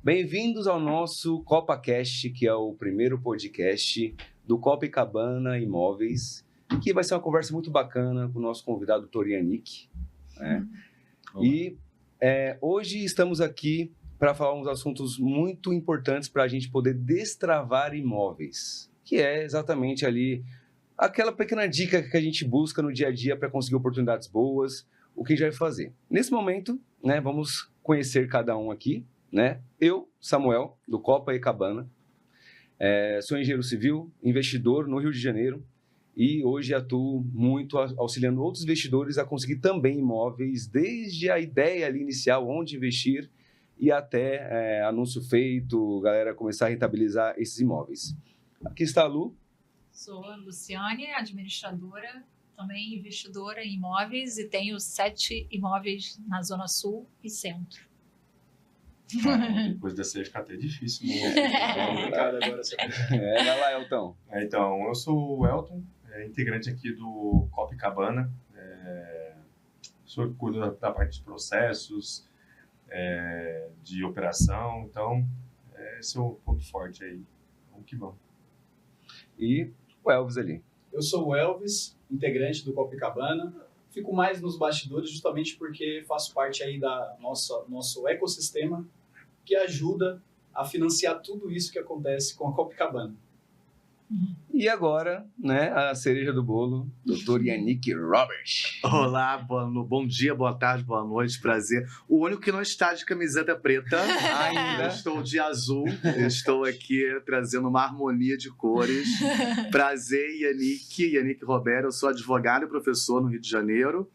Bem-vindos ao nosso CopaCast, que é o primeiro podcast do Copacabana Imóveis, que vai ser uma conversa muito bacana com o nosso convidado, Dr. Yannick, né? E hoje estamos aqui para falar uns assuntos muito importantes para a gente poder destravar imóveis, que é exatamente ali aquela pequena dica que a gente busca no dia a dia para conseguir oportunidades boas, o que a gente vai fazer. Nesse momento, né, vamos conhecer cada um aqui, né? Eu, Samuel, do Copacabana, sou engenheiro civil, investidor no Rio de Janeiro e hoje atuo muito auxiliando outros investidores a conseguir também imóveis, desde a ideia ali inicial, onde investir, e até anúncio feito, galera começar a rentabilizar esses imóveis. Aqui está a Lu. Sou a Luciane, administradora, também investidora em imóveis e tenho 7 imóveis na Zona Sul e Centro. Depois dessa aí fica até difícil. Vai lá, Elton. Então, eu sou o Elton, integrante aqui do Copacabana. Sou que cuido da parte de processos, de operação. Então, esse é o ponto forte aí. Vamos que vamos. E o Elvis ali. Eu sou o Elvis, integrante do Copacabana. Fico mais nos bastidores justamente porque faço parte aí da nosso ecossistema que ajuda a financiar tudo isso que acontece com a Copacabana. E agora, né, a cereja do bolo, Dr. Yannick Roberts. Olá, bom dia, boa tarde, boa noite, prazer. O único que não está de camiseta preta, ainda estou de azul, estou aqui trazendo uma harmonia de cores. Prazer, Yannick Roberto, eu sou advogado e professor no Rio de Janeiro,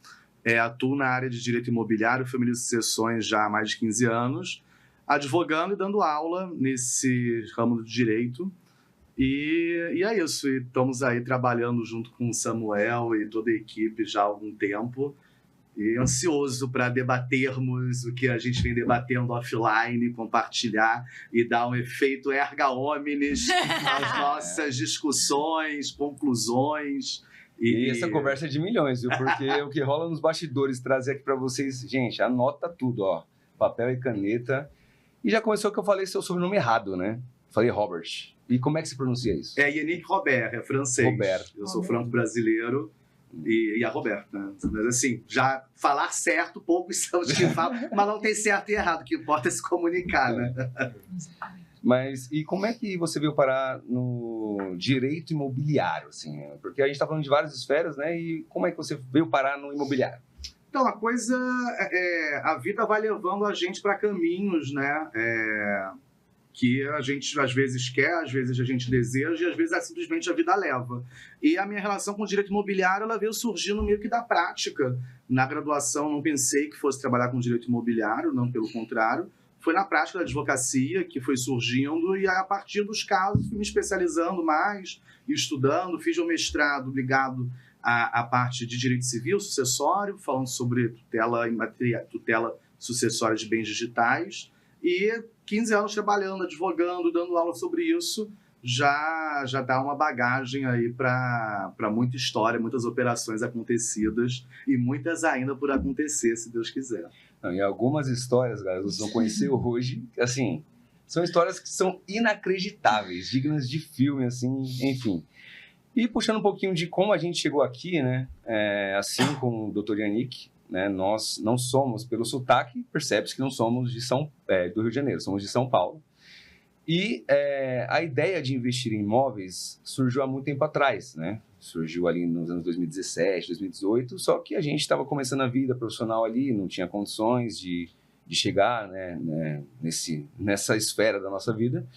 atuo na área de direito imobiliário, família e sucessões já há mais de 15 anos, advogando e dando aula nesse ramo do direito. E é isso, e estamos aí trabalhando junto com o Samuel e toda a equipe já há algum tempo, e ansioso para debatermos o que a gente vem debatendo offline, compartilhar e dar um efeito erga omnes às nossas discussões, conclusões. E essa conversa é de milhões, viu? Porque o que rola nos bastidores, trazer aqui para vocês, gente, anota tudo, ó, papel e caneta. E já começou que eu falei seu sobrenome errado, né? Falei Robert. E como é que se pronuncia isso? Yannick Robert, é francês. Robert. Eu sou franco-brasileiro e a Roberta, né? Mas assim, já falar certo, poucos são os que falam, mas não tem certo e errado, o que importa é se comunicar, né? Mas, e como é que você veio parar no direito imobiliário, assim? Porque a gente está falando de várias esferas, né? E como é que você veio parar no imobiliário? Então, a coisa, a vida vai levando a gente para caminhos, né? Que a gente às vezes quer, às vezes a gente deseja e às vezes simplesmente a vida leva. E a minha relação com o direito imobiliário, ela veio surgindo meio que da prática. Na graduação não pensei que fosse trabalhar com direito imobiliário, não, pelo contrário. Foi na prática da advocacia que foi surgindo e a partir dos casos fui me especializando mais, estudando, fiz um mestrado ligado à parte de direito civil sucessório, falando sobre tutela sucessória de bens digitais. E 15 anos trabalhando, advogando, dando aula sobre isso, já dá uma bagagem aí para muita história, muitas operações acontecidas e muitas ainda por acontecer, se Deus quiser. Não, e algumas histórias, galera, vocês vão conhecer hoje, assim, são histórias que são inacreditáveis, dignas de filme, assim, enfim. E puxando um pouquinho de como a gente chegou aqui, né, assim como o Dr. Yannick, né, nós não somos, pelo sotaque, percebe-se que não somos do Rio de Janeiro, somos de São Paulo. E a ideia de investir em imóveis surgiu há muito tempo atrás, né? Surgiu ali nos anos 2017, 2018, só que a gente estava começando a vida profissional ali, não tinha condições de chegar, né, nessa esfera da nossa vida.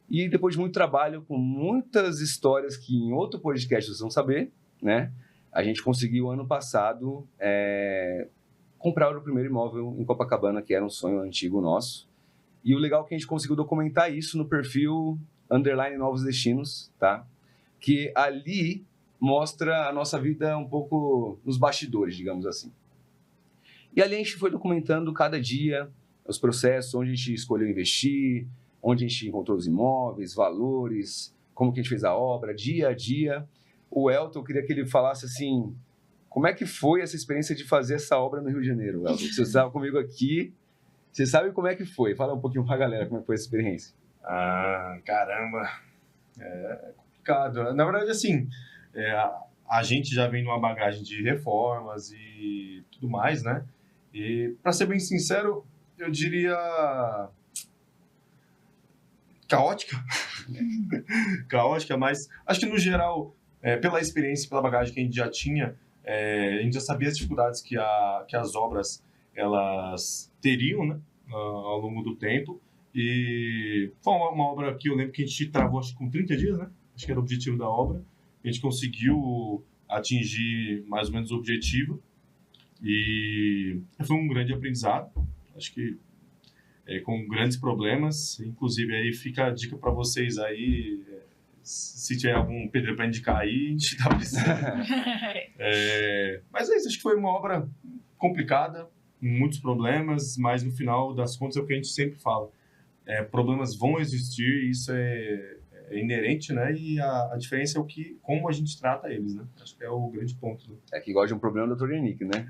E depois de muito trabalho, com muitas histórias que em outro podcast vocês vão saber, né? A gente conseguiu, ano passado, comprar o primeiro imóvel em Copacabana, que era um sonho antigo nosso. E o legal é que a gente conseguiu documentar isso no perfil _Novos Destinos, tá? Que ali mostra a nossa vida um pouco nos bastidores, digamos assim. E ali a gente foi documentando cada dia os processos, onde a gente escolheu investir, onde a gente encontrou os imóveis, valores, como que a gente fez a obra, dia a dia. O Elton, eu queria que ele falasse assim, como é que foi essa experiência de fazer essa obra no Rio de Janeiro, Elton? Você estava comigo aqui, Você sabe como é que foi? Fala um pouquinho pra galera como é que foi essa experiência. Ah, caramba. É complicado. Na verdade, assim, a gente já vem numa bagagem de reformas e tudo mais, né? E, para ser bem sincero, eu diria caótica. Caótica, mas acho que no geral, pela experiência, pela bagagem que a gente já tinha, a gente já sabia as dificuldades que as obras elas teriam, né, ao longo do tempo. E foi uma obra que eu lembro que a gente travou acho que com 30 dias, né? Acho que era o objetivo da obra. A gente conseguiu atingir mais ou menos o objetivo e foi um grande aprendizado. Acho que com grandes problemas, inclusive aí fica a dica para vocês aí, se tiver algum pedreiro para indicar aí, a gente tá precisando. Mas é isso, acho que foi uma obra complicada, muitos problemas, mas no final das contas é o que a gente sempre fala. Problemas vão existir, isso é inerente, né? E a diferença é como a gente trata eles, né? Acho que é o grande ponto. Né? É que gosta de um problema do Dr. Yannick, né?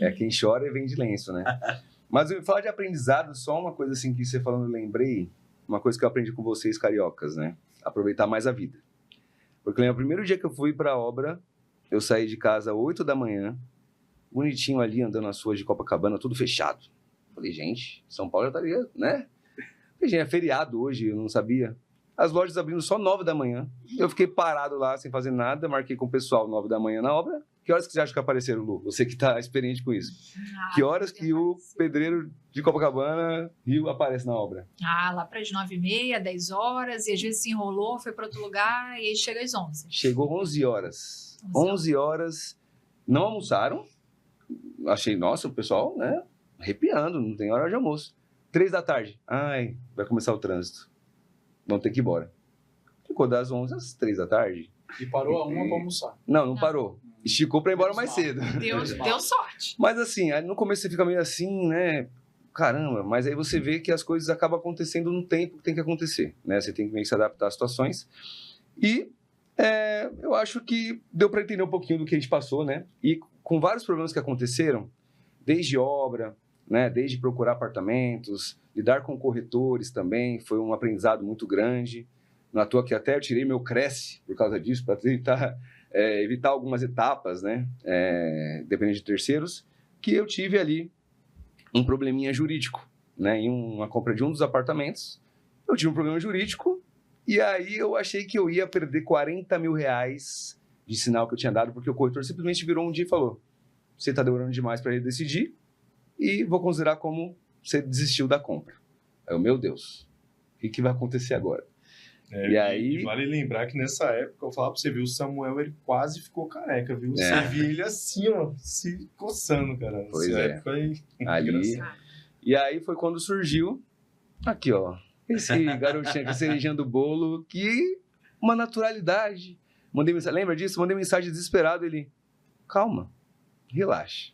É quem chora e vem de lenço, né? Mas eu falar de aprendizado, só uma coisa assim que você falando, eu lembrei, uma coisa que eu aprendi com vocês, cariocas, né? Aproveitar mais a vida. Porque lembra, o primeiro dia que eu fui pra obra, eu saí de casa às 8 da manhã, bonitinho ali, andando nas ruas de Copacabana, tudo fechado. Falei, gente, São Paulo já estaria, né? Falei, gente, é feriado hoje, eu não sabia. As lojas abrindo só 9 da manhã. Eu fiquei parado lá, sem fazer nada, marquei com o pessoal 9 da manhã na obra. Que horas que você acha que apareceram, Lu? Você que está experiente com isso. Que horas que o pedreiro de Copacabana Rio aparece na obra? Lá para as 9h30, 10 horas, e às vezes se enrolou, foi para outro lugar, e aí chega às 11. Chegou 11 horas. 11 horas, não almoçaram. Achei, nossa, o pessoal, né, arrepiando, não tem hora de almoço. 3 da tarde, ai, vai começar o trânsito. Vamos ter que ir embora. Ficou das 11 às 3 da tarde. E parou a 1 para almoçar. Não parou. Esticou para ir embora mais cedo. Deu sorte. Mas assim, no começo você fica meio assim, né? Caramba, mas aí você vê que as coisas acabam acontecendo no tempo que tem que acontecer, né? Você tem que meio que se adaptar às situações. E eu acho que deu para entender um pouquinho do que a gente passou, né? E com vários problemas que aconteceram, desde obra, né? Desde procurar apartamentos, lidar com corretores também, foi um aprendizado muito grande. Não à toa que até eu tirei meu Cresce por causa disso, para tentar evitar algumas etapas, né? Dependendo de terceiros, que eu tive ali um probleminha jurídico, né? Em uma compra de um dos apartamentos, eu tive um problema jurídico e aí eu achei que eu ia perder 40 mil reais de sinal que eu tinha dado, porque o corretor simplesmente virou um dia e falou: você está demorando demais para ele decidir e vou considerar como você desistiu da compra. Aí eu, meu Deus, o que vai acontecer agora? E aí... Vale lembrar que nessa época, eu falava pra você, viu, o Samuel, ele quase ficou careca, viu? Você via ele assim, ó, se coçando, cara. Pois nessa é. época aí, ali. E aí foi quando surgiu, aqui ó, esse garotinho aqui cerejando o bolo, que uma naturalidade. Mandei mensagem, lembra disso? Mandei mensagem desesperado, ele, calma, relaxa.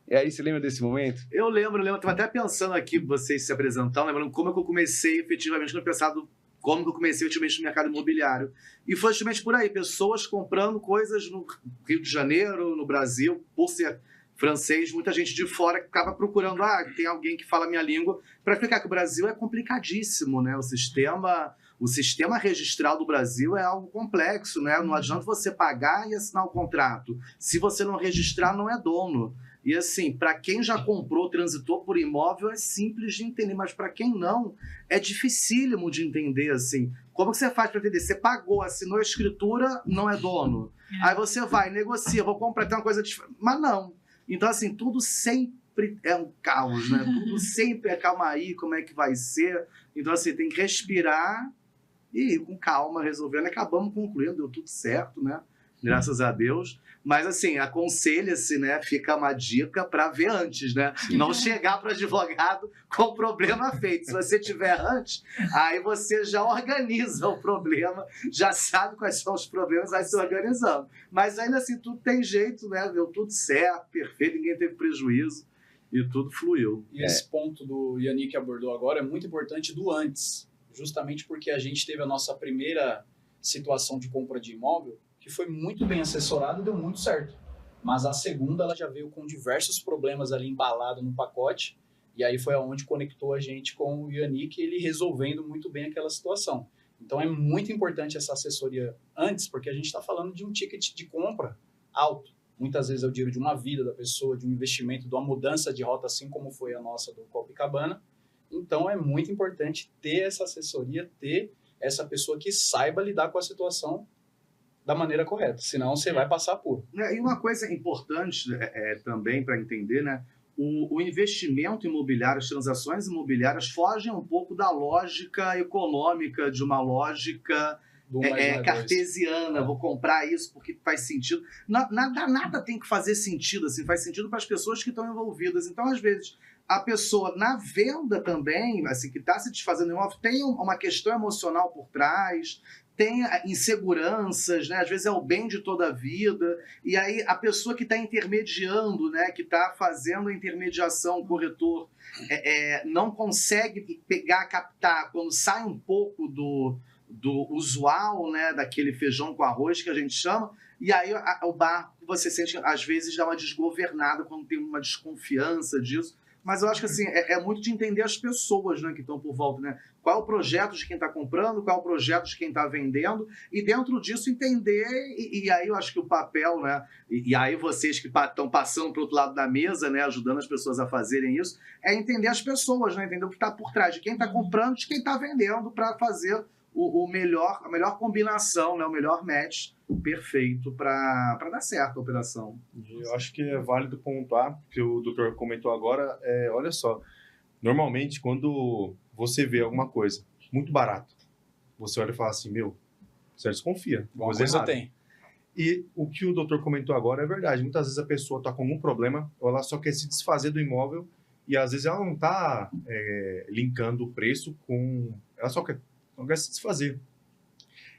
E aí, você lembra desse momento? Eu lembro, estava até pensando aqui, vocês se apresentando, lembrando como é que eu comecei efetivamente no pensado, como que eu comecei efetivamente no mercado imobiliário. E foi justamente por aí, pessoas comprando coisas no Rio de Janeiro, no Brasil, por ser francês, muita gente de fora que acaba procurando, tem alguém que fala a minha língua, para explicar que o Brasil é complicadíssimo, né? O sistema registral do Brasil é algo complexo, né? Não adianta você pagar e assinar o contrato. Se você não registrar, não é dono. E assim, para quem já comprou, transitou por imóvel, é simples de entender, mas para quem não, é dificílimo de entender, assim. Como que você faz para entender? Você pagou, assinou a escritura, não é dono. Aí você vai, negocia, vou comprar, tem uma coisa diferente. Mas não. Então, assim, tudo sempre é um caos, né? Tudo sempre é calma aí, como é que vai ser. Então, assim, tem que respirar e ir com calma, resolvendo. Acabamos concluindo, deu tudo certo, né? Graças a Deus. Mas, assim, aconselha-se, né? Fica uma dica para ver antes, né? Não chegar para o advogado com o problema feito. Se você tiver antes, aí você já organiza o problema, já sabe quais são os problemas, vai se organizando. Mas ainda assim, tudo tem jeito, né? Deu tudo certo, perfeito, ninguém teve prejuízo e tudo fluiu. E esse ponto do Yannick abordou agora é muito importante do antes, justamente porque a gente teve a nossa primeira situação de compra de imóvel, que foi muito bem assessorada e deu muito certo. Mas a segunda, ela já veio com diversos problemas ali embalado no pacote, E aí foi aonde conectou a gente com o Yannick, ele resolvendo muito bem aquela situação. Então é muito importante essa assessoria antes, porque a gente está falando de um ticket de compra alto. Muitas vezes é o dinheiro de uma vida da pessoa, de um investimento, de uma mudança de rota, assim como foi a nossa do Copacabana. Então é muito importante ter essa assessoria, ter essa pessoa que saiba lidar com a situação da maneira correta, senão você vai passar por. E uma coisa importante também para entender, né? O investimento imobiliário, as transações imobiliárias fogem um pouco da lógica econômica, de uma lógica cartesiana. Vou comprar isso porque faz sentido. Nada tem que fazer sentido, assim, faz sentido para as pessoas que estão envolvidas. Então, às vezes, a pessoa na venda também, assim, que está se desfazendo imóvel, tem uma questão emocional por trás, tem inseguranças, né? Às vezes é o bem de toda a vida, e aí a pessoa que está intermediando, né? Que está fazendo a intermediação, o corretor, não consegue captar, quando sai um pouco do usual, né? Daquele feijão com arroz que a gente chama, e aí o barco, você sente, às vezes, dá uma desgovernada quando tem uma desconfiança disso. Mas eu acho que assim, é muito de entender as pessoas, né, que estão por volta, né? Qual é o projeto de quem está comprando, qual é o projeto de quem está vendendo, e dentro disso entender, e aí eu acho que o papel, né? E aí vocês que estão passando para o outro lado da mesa, né, ajudando as pessoas a fazerem isso, é entender as pessoas, né? Entender o que está por trás, de quem está comprando, de quem está vendendo, para fazer a melhor combinação, né, o melhor match perfeito para dar certo a operação. Eu acho que é válido pontuar, que o doutor comentou agora, olha só, normalmente quando você vê alguma coisa muito barato, você olha e fala assim, você desconfia. Alguma coisa tem. E o que o doutor comentou agora é verdade, muitas vezes a pessoa está com algum problema, ou ela só quer se desfazer do imóvel, e às vezes ela não está linkando o preço com... Ela só quer se desfazer.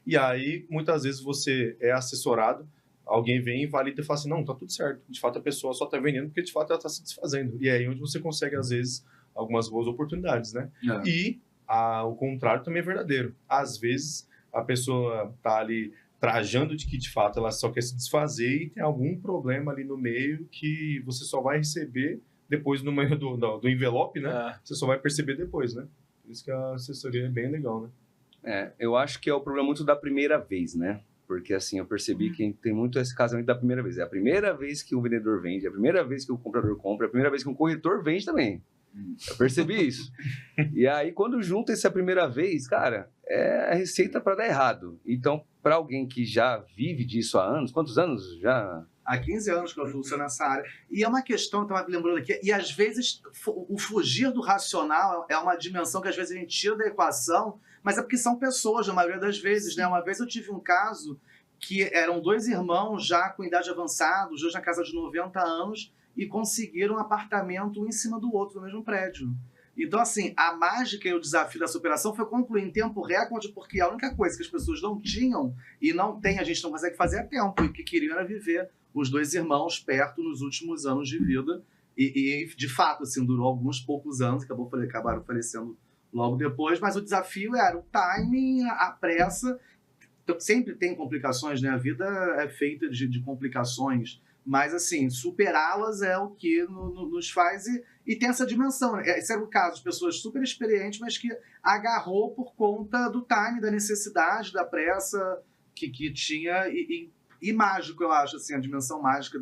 E aí, muitas vezes você é assessorado, alguém vem e valida e fala assim, não, tá tudo certo. De fato, a pessoa só tá vendendo porque, de fato, ela tá se desfazendo. E é aí onde você consegue, às vezes, algumas boas oportunidades, né? E o contrário também é verdadeiro. Às vezes, a pessoa tá ali trajando de que, de fato, ela só quer se desfazer e tem algum problema ali no meio que você só vai receber depois no meio do envelope, né? Você só vai perceber depois, né? Por isso que a assessoria é bem legal, né? Eu acho que é o problema muito da primeira vez, né? Porque, assim, eu percebi que tem muito esse casamento da primeira vez. É a primeira vez que o vendedor vende, é a primeira vez que o comprador compra, é a primeira vez que o corretor vende também. Eu percebi isso. E aí, quando junta essa primeira vez, cara, é a receita para dar errado. Então, para alguém que já vive disso há anos, quantos anos já? Há 15 anos que eu funciono nessa área. E é uma questão, eu estava me lembrando aqui, e às vezes o fugir do racional é uma dimensão que às vezes a gente tira da equação, mas é porque são pessoas, na maioria das vezes, né? Uma vez eu tive um caso que eram 2 irmãos já com idade avançada, os 2 na casa de 90 anos, e conseguiram um apartamento um em cima do outro no mesmo prédio. Então, assim, a mágica e o desafio dessa operação foi concluir em tempo recorde, porque a única coisa que as pessoas não tinham e não tem, a gente não consegue fazer a tempo, e o que queriam era viver os 2 irmãos perto nos últimos anos de vida. E de fato, assim, durou alguns poucos anos, acabaram falecendo logo depois, mas o desafio era o timing, a pressa. Sempre tem complicações, né? A vida é feita de complicações, mas, assim, superá-las é o que nos faz, e tem essa dimensão. Esse era o caso de pessoas super experientes, mas que agarrou por conta do time, da necessidade, da pressa que tinha, e mágico, eu acho, assim, a dimensão mágica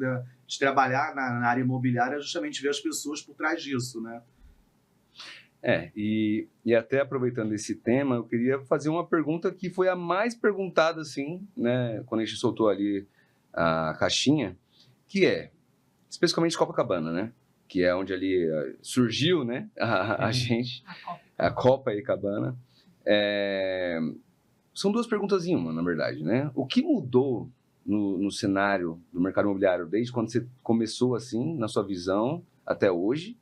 de trabalhar na área imobiliária é justamente ver as pessoas por trás disso, né? E até aproveitando esse tema, eu queria fazer uma pergunta que foi a mais perguntada, assim, né, quando a gente soltou ali a caixinha, que é, especificamente Copacabana, né, que é onde ali surgiu, né, a gente, a Copacabana. São 2 perguntas em uma, na verdade, né? O que mudou no cenário do mercado imobiliário desde quando você começou, assim, na sua visão, até hoje?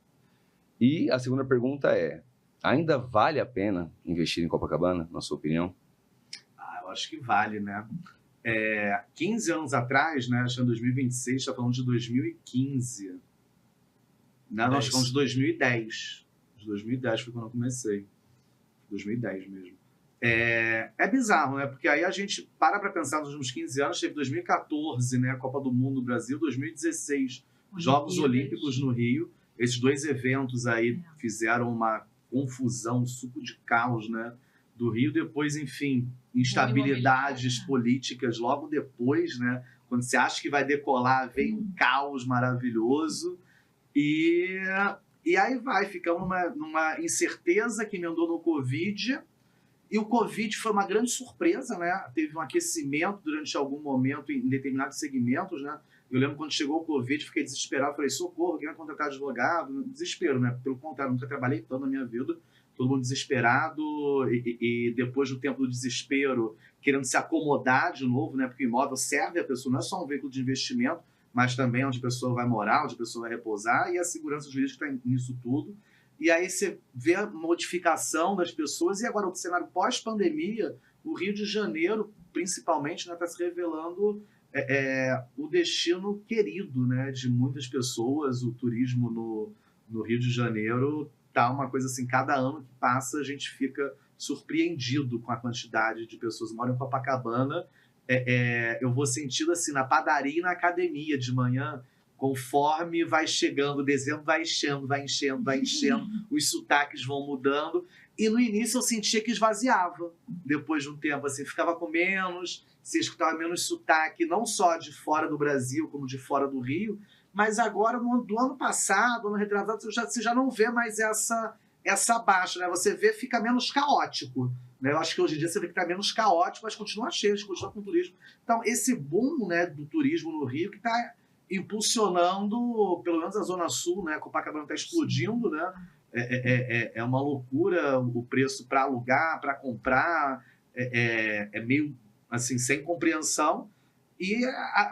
E a segunda pergunta é, ainda vale a pena investir em Copacabana, na sua opinião? Eu acho que vale, né? 15 anos atrás, né, acho que em 2026, está falando de 2015. Não, nós falamos de 2010. De 2010 foi quando eu comecei. 2010 mesmo. É bizarro, né? Porque aí a gente para pensar nos últimos 15 anos, teve 2014, né, a Copa do Mundo no Brasil, 2016, Jogos Olímpicos no Rio, esses 2 eventos aí fizeram uma confusão, um suco de caos, né, do Rio. Depois, enfim, instabilidades políticas logo depois, né, quando você acha que vai decolar, vem um caos maravilhoso. E aí ficamos numa incerteza que emendou no Covid. E o Covid foi uma grande surpresa, né? Teve um aquecimento durante algum momento em determinados segmentos, né? Eu lembro quando chegou o Covid, fiquei desesperado, falei, socorro, quem vai contratar advogado? Desespero, né? Pelo contrário, nunca trabalhei tanto na minha vida, todo mundo desesperado, e depois do tempo do desespero, querendo se acomodar de novo, né? Porque o imóvel serve a pessoa, não é só um veículo de investimento, mas também onde a pessoa vai morar, onde a pessoa vai repousar, e a segurança jurídica está nisso tudo. E aí você vê a modificação das pessoas, e agora o cenário pós-pandemia, o Rio de Janeiro, principalmente, está se revelando o destino querido, né, de muitas pessoas. O turismo no Rio de Janeiro tá uma coisa assim, cada ano que passa a gente fica surpreendido com a quantidade de pessoas que moram em Copacabana. Eu vou sentindo assim, na padaria e na academia de manhã, conforme vai chegando, dezembro vai enchendo, os sotaques vão mudando. E no início eu sentia que esvaziava. Depois de um tempo, assim, ficava com menos, você escutava menos sotaque, não só de fora do Brasil, como de fora do Rio. Mas agora, do ano passado, ano retrasado, você já não vê mais essa baixa, né? Você vê, fica menos caótico. Né? Eu acho que hoje em dia você vê que está menos caótico, mas continua cheio, continua com turismo. Então, esse boom, né, do turismo no Rio, que está impulsionando, pelo menos a Zona Sul, né? Copacabana está explodindo, né? É uma loucura o preço para alugar, para comprar, é meio assim, sem compreensão. E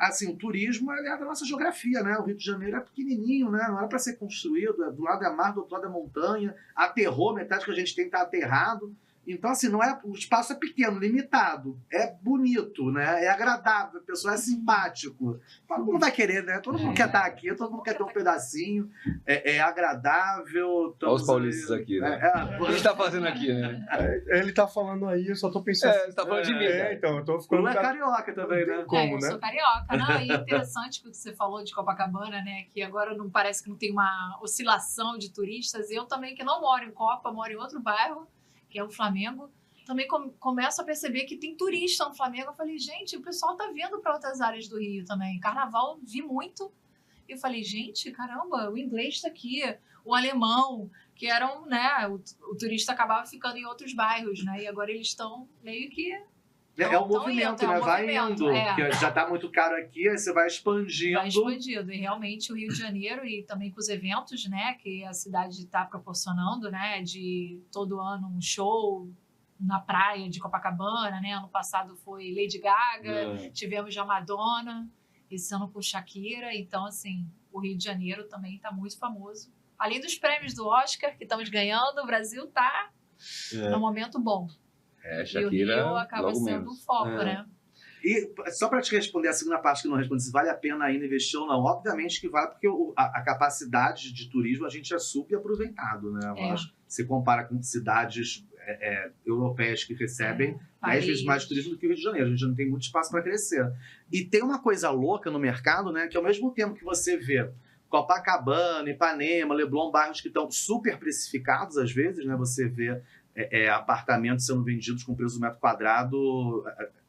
assim, o turismo é da nossa geografia, né? O Rio de Janeiro é pequenininho, né? Não era para ser construído, do lado da mar, do outro lado da montanha, aterrou, metade que a gente tem está aterrado. Então, assim, o espaço é pequeno, limitado, é bonito, né? É agradável, a pessoa é simpático. Todo mundo vai querer, né? Todo mundo quer estar aqui, todo mundo quer ter um pedacinho, é agradável. Olha os paulistas aqui, né? O que a gente tá fazendo aqui, né? Ele tá falando aí, eu só tô pensando... Você tá falando de mim, né? Então, eu tô ficando... Não é carioca também, né? Eu sou carioca. Não, e interessante que você falou de Copacabana, né? Que agora não parece que não tem uma oscilação de turistas. Eu também, que não moro em Copa, moro em outro bairro, que é o Flamengo, também começo a perceber que tem turista no Flamengo. Eu falei, gente, o pessoal tá vindo para outras áreas do Rio também. Carnaval, vi muito. E eu falei, gente, caramba, o inglês está aqui, o alemão, que eram, né, o turista acabava ficando em outros bairros, né? E agora eles estão meio que... É um movimento, né? Vai indo. Porque já tá muito caro aqui, aí você vai expandindo. Vai expandindo. E realmente o Rio de Janeiro, e também com os eventos, né, que a cidade está proporcionando, né, de todo ano um show na praia de Copacabana, né? Ano passado foi Lady Gaga, tivemos já Madonna, esse ano com Shakira. Então, assim, o Rio de Janeiro também está muito famoso. Além dos prêmios do Oscar que estamos ganhando, o Brasil está num momento bom. Shakira, e o Rio acaba sendo o foco, né? E só para te responder a segunda parte que não respondi, se vale a pena ainda investir ou não, obviamente que vale, porque a capacidade de turismo a gente é subaproveitado, né? Eu acho. Se compara com cidades europeias que recebem 10 vezes mais turismo do que o Rio de Janeiro, a gente não tem muito espaço para crescer. E tem uma coisa louca no mercado, né? Que ao mesmo tempo que você vê Copacabana, Ipanema, Leblon, bairros que estão super precificados às vezes, né? Você vê apartamentos sendo vendidos com preço do metro quadrado,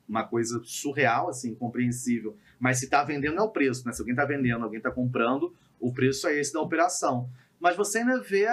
uma coisa surreal, assim, incompreensível. Mas se está vendendo é o preço, né? Se alguém está vendendo, alguém está comprando, o preço é esse da operação. Mas você ainda vê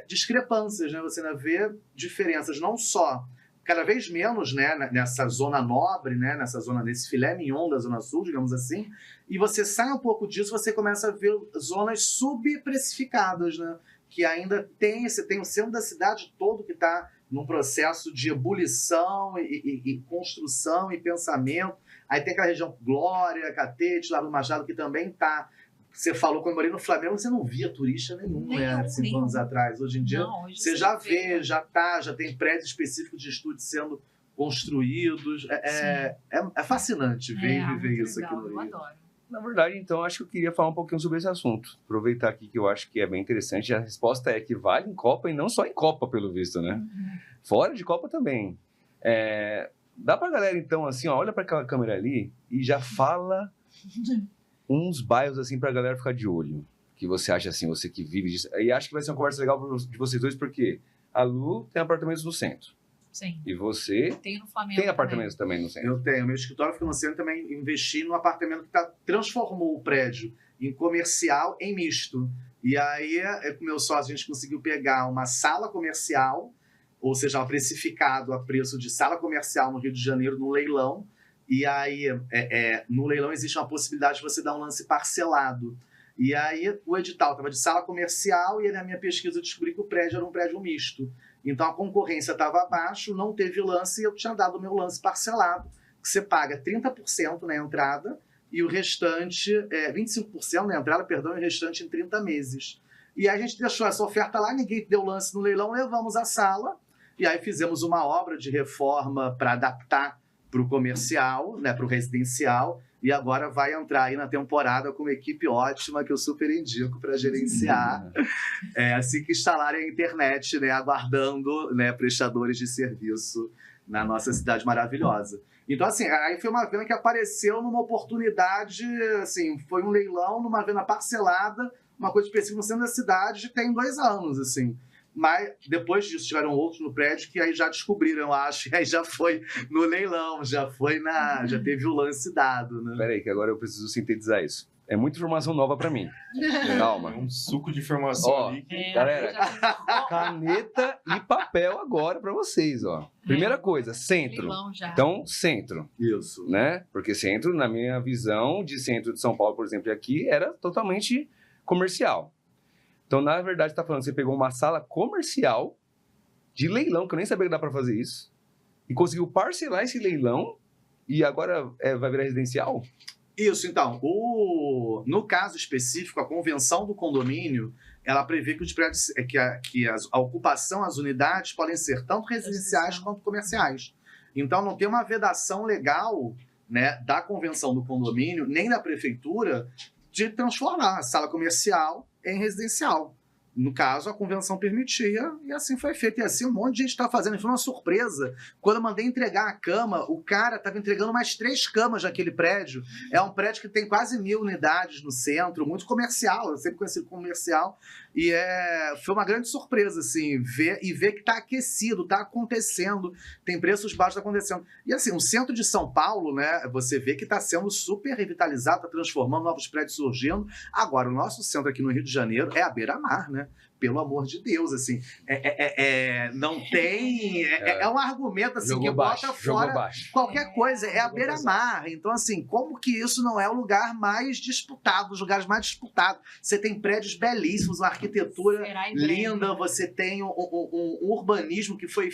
discrepâncias, né? Você ainda vê diferenças, não só, cada vez menos, né? Nessa zona nobre, né? Nesse filé mignon da Zona Sul, digamos assim, e você sai um pouco disso, você começa a ver zonas subprecificadas, né? Que ainda você tem o centro da cidade todo que está num processo de ebulição e construção e pensamento. Aí tem aquela região Glória, Catete, Largo do Machado, que também está... Você falou, quando eu morei no Flamengo, você não via turista nenhum, 5 anos atrás. Hoje em dia, não, você já vê, já tem prédios específicos de estúdio sendo construídos. É fascinante ver e viver isso legal, aqui no Rio. Eu adoro. Na verdade, então, acho que eu queria falar um pouquinho sobre esse assunto. Aproveitar aqui que eu acho que é bem interessante. A resposta é que vale em Copa e não só em Copa, pelo visto, né? Uhum. Fora de Copa também. Dá pra galera, então, assim, ó, olha pra aquela câmera ali e já fala uns bairros, assim, pra galera ficar de olho. que você acha assim, você que vive disso. E acho que vai ser uma conversa legal de vocês dois, porque a Lu tem apartamentos no centro. Sim. E você Tem no Flamengo. tem apartamentos também no centro. Eu tenho. Meu escritório financeiro também investi num apartamento que transformou o prédio em comercial em misto. E aí, com meu sócio, a gente conseguiu pegar uma sala comercial, ou seja, precificado a preço de sala comercial no Rio de Janeiro, no leilão. E aí, no leilão existe uma possibilidade de você dar um lance parcelado. E aí, o edital estava de sala comercial e na minha pesquisa eu descobri que o prédio era um prédio misto. Então, a concorrência estava abaixo, não teve lance e eu tinha dado o meu lance parcelado, que você paga 30% na entrada e o restante, 25% na entrada, perdão, e o restante em 30 meses. E aí a gente deixou essa oferta lá, ninguém deu lance no leilão, levamos a sala e aí fizemos uma obra de reforma para adaptar para o comercial, né, para o residencial, e agora vai entrar aí na temporada com uma equipe ótima que eu super indico para gerenciar, assim que instalarem a internet, né, aguardando, né, prestadores de serviço na nossa cidade maravilhosa. Então, assim, aí foi uma venda que apareceu numa oportunidade, assim, foi um leilão numa venda parcelada, uma coisa específica no centro da cidade, tem 2 anos, assim. Mas depois disso tiveram outros no prédio que aí já descobriram, eu acho, e aí já foi no leilão, já teve o lance dado, né? Peraí, que agora eu preciso sintetizar isso. É muita informação nova pra mim. Calma. Um suco de informação Ó, ali. galera, já... caneta e papel agora pra vocês, ó. Primeira coisa, centro. Leilão já. Então, centro, Isso. né? Porque centro, na minha visão de centro de São Paulo, por exemplo, aqui, era totalmente comercial. Então, na verdade, você tá falando, você pegou uma sala comercial de leilão, que eu nem sabia que dá pra fazer isso, e conseguiu parcelar esse leilão e agora vai virar residencial? Isso, então, no caso específico, a convenção do condomínio, ela prevê que os prédios, a ocupação, as unidades podem ser tanto residenciais quanto comerciais. Então, não tem uma vedação legal, né, da convenção do condomínio, nem da prefeitura, de transformar a sala comercial em residencial. No caso, a convenção permitia e assim foi feito. E assim um monte de gente está fazendo. Foi uma surpresa. Quando eu mandei entregar a cama, o cara estava entregando mais 3 camas naquele prédio. É um prédio que tem quase 1000 unidades no centro, muito comercial, eu sempre conheci comercial. E foi uma grande surpresa, assim, ver que está aquecido, está acontecendo, tem preços baixos, está acontecendo. E assim, o centro de São Paulo, né, você vê que está sendo super revitalizado, está transformando, novos prédios surgindo. Agora, o nosso centro aqui no Rio de Janeiro é a beira-mar, né? Pelo amor de Deus, assim, não tem... É um argumento, assim, que bota fora qualquer coisa, é a beira-mar. Então, assim, como que isso não é o lugar mais disputado, os lugares mais disputados? Você tem prédios belíssimos, uma arquitetura linda, você tem um urbanismo que foi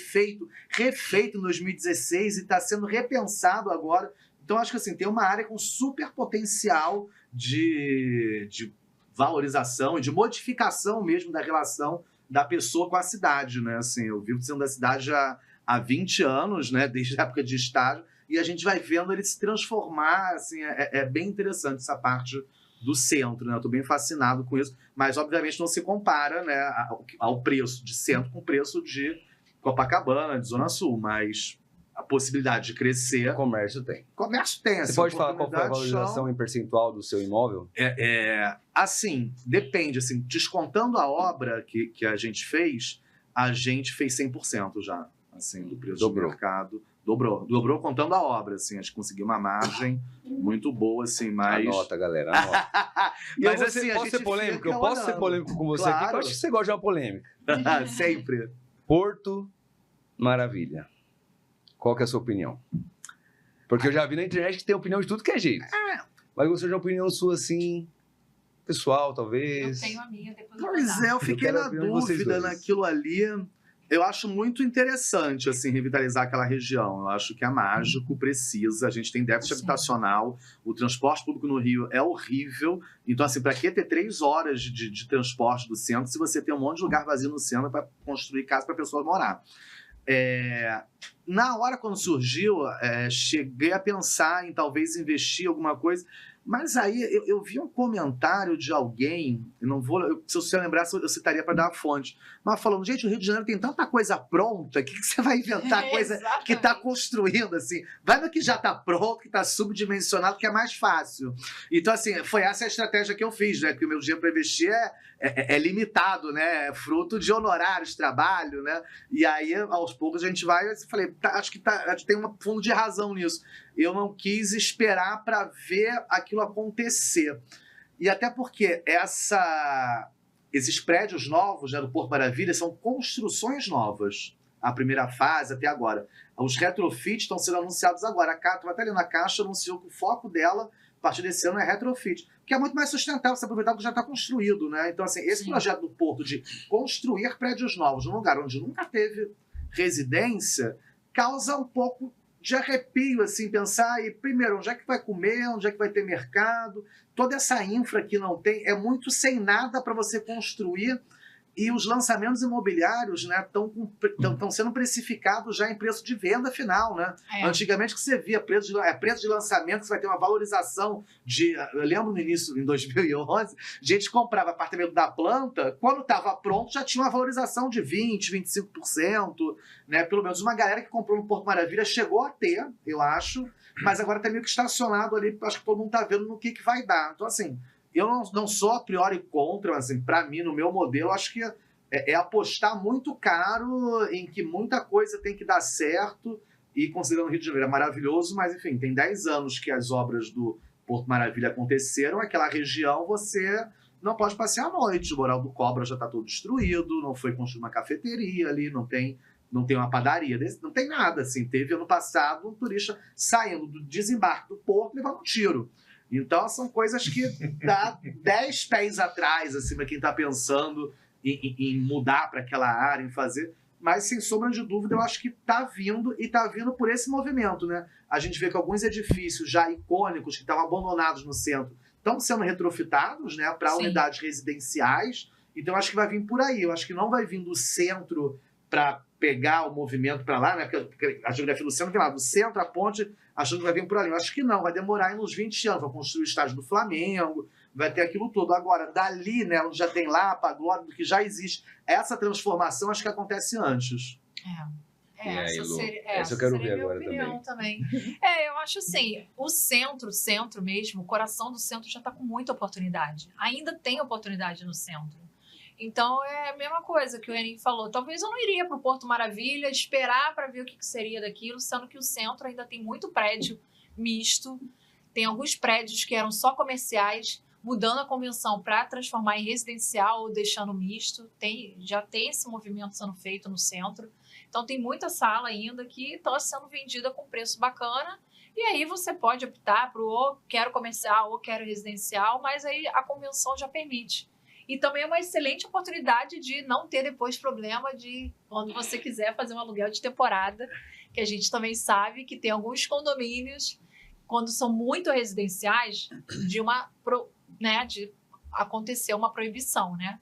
refeito em 2016 e está sendo repensado agora. Então, acho que, assim, tem uma área com super potencial de valorização e de modificação mesmo da relação da pessoa com a cidade, né? Assim, eu vivo sendo da cidade há 20 anos, né? Desde a época de estágio, e a gente vai vendo ele se transformar, assim, é bem interessante essa parte do centro, né? Eu tô bem fascinado com isso, mas obviamente não se compara, né, ao preço de centro com o preço de Copacabana, de Zona Sul, mas a possibilidade de crescer... Comércio tem. Comércio tem, Você assim, pode falar qual foi a valorização em percentual do seu imóvel? Assim, depende, assim, descontando a obra que a gente fez 100% já, assim, do preço do mercado. Dobrou contando a obra, assim, acho que conseguiu uma margem muito boa, assim, mas... Anota, galera, anota. Mas, assim, posso ser polêmico? Eu posso ser polêmico com você aqui, porque eu acho que você gosta de uma polêmica. Sempre. Porto Maravilha. Qual que é a sua opinião? Porque eu já vi na internet que tem opinião de tudo que é jeito. Mas eu gostaria de uma opinião sua, assim, pessoal, talvez. Eu tenho a minha, depois Pois eu fiquei na dúvida naquilo ali. Eu acho muito interessante, assim, revitalizar aquela região. Eu acho que é mágico, precisa. A gente tem déficit habitacional. O transporte público no Rio é horrível. Então, assim, para que ter 3 horas de transporte do centro se você tem um monte de lugar vazio no centro para construir casa para a pessoa morar? Na hora, quando surgiu, cheguei a pensar em talvez investir alguma coisa, Mas aí eu vi um comentário de alguém, eu não vou, se você lembrar, eu citaria para dar a fonte, mas falando, gente, o Rio de Janeiro tem tanta coisa pronta, que você vai inventar coisa que está construindo, assim? Vai no que já está pronto, que está subdimensionado, que é mais fácil. Então, assim, foi essa a estratégia que eu fiz, né? Que o meu dinheiro para investir é limitado, né? É fruto de honorários, trabalho, né? E aí, aos poucos, a gente vai, eu falei, acho que tem um fundo de razão nisso. Eu não quis esperar para ver aquilo acontecer. E até porque esses prédios novos, né, do Porto Maravilha são construções novas. A primeira fase até agora. Os retrofits estão sendo anunciados agora. Tu vai estar ali na Caixa, anunciou que o foco dela, a partir desse ano, é retrofit. Que é muito mais sustentável você aproveitar o que já está construído, né? Então, assim, esse projeto do Porto de construir prédios novos num lugar onde nunca teve residência causa um pouco de arrepio, assim, pensar, e primeiro, onde é que vai comer, onde é que vai ter mercado, toda essa infra que não tem, é muito sem nada para você construir, e os lançamentos imobiliários, né, estão sendo precificados já em preço de venda final, né? Antigamente que você via preço de lançamento, você vai ter uma valorização eu lembro no início, em 2011, gente comprava apartamento da planta, quando estava pronto já tinha uma valorização de 20%, 25%, né? Pelo menos uma galera que comprou no Porto Maravilha chegou a ter, eu acho, mas agora está meio que estacionado ali, acho que todo mundo está vendo no que vai dar. Então, assim, eu não sou a priori contra, mas assim, para mim, no meu modelo, acho que é apostar muito caro em que muita coisa tem que dar certo, e considerando o Rio de Janeiro é maravilhoso, mas enfim, tem 10 anos que as obras do Porto Maravilha aconteceram, aquela região você não pode passear à noite, o Moral do Cobra já está todo destruído, não foi construída uma cafeteria ali, não tem uma padaria, não tem nada, assim. Teve ano passado um turista saindo do desembarque do porto levando um tiro. Então, são coisas que dá 10 pés atrás, assim, para quem está pensando em mudar para aquela área, em fazer. Mas, sem sombra de dúvida, eu acho que está vindo, e está vindo por esse movimento, né? A gente vê que alguns edifícios já icônicos, que estavam abandonados no centro, estão sendo retrofitados, né, para unidades residenciais. Então, eu acho que vai vir por aí. Eu acho que não vai vir do centro para pegar o movimento para lá, né? Porque a geografia do centro vem lá, do centro, a ponte, achando que vai vir por ali. Eu acho que não, vai demorar uns 20 anos, vai construir o estádio do Flamengo, vai ter aquilo todo. Agora, dali, né, onde já tem Lapa, Glória, que já existe, essa transformação acho que acontece antes. Essa eu quero ver agora também. Eu acho assim, o centro mesmo, o coração do centro já está com muita oportunidade. Ainda tem oportunidade no centro. Então, é a mesma coisa que o Enem falou. Talvez eu não iria para o Porto Maravilha esperar para ver o que seria daquilo, sendo que o centro ainda tem muito prédio misto. Tem alguns prédios que eram só comerciais, mudando a convenção para transformar em residencial ou deixando misto. Já tem esse movimento sendo feito no centro. Então, tem muita sala ainda que está sendo vendida com preço bacana. E aí você pode optar para ou quero comercial ou quero residencial, mas aí a convenção já permite. E também é uma excelente oportunidade de não ter depois problema de, quando você quiser fazer um aluguel de temporada, que a gente também sabe que tem alguns condomínios, quando são muito residenciais, de acontecer uma proibição, né?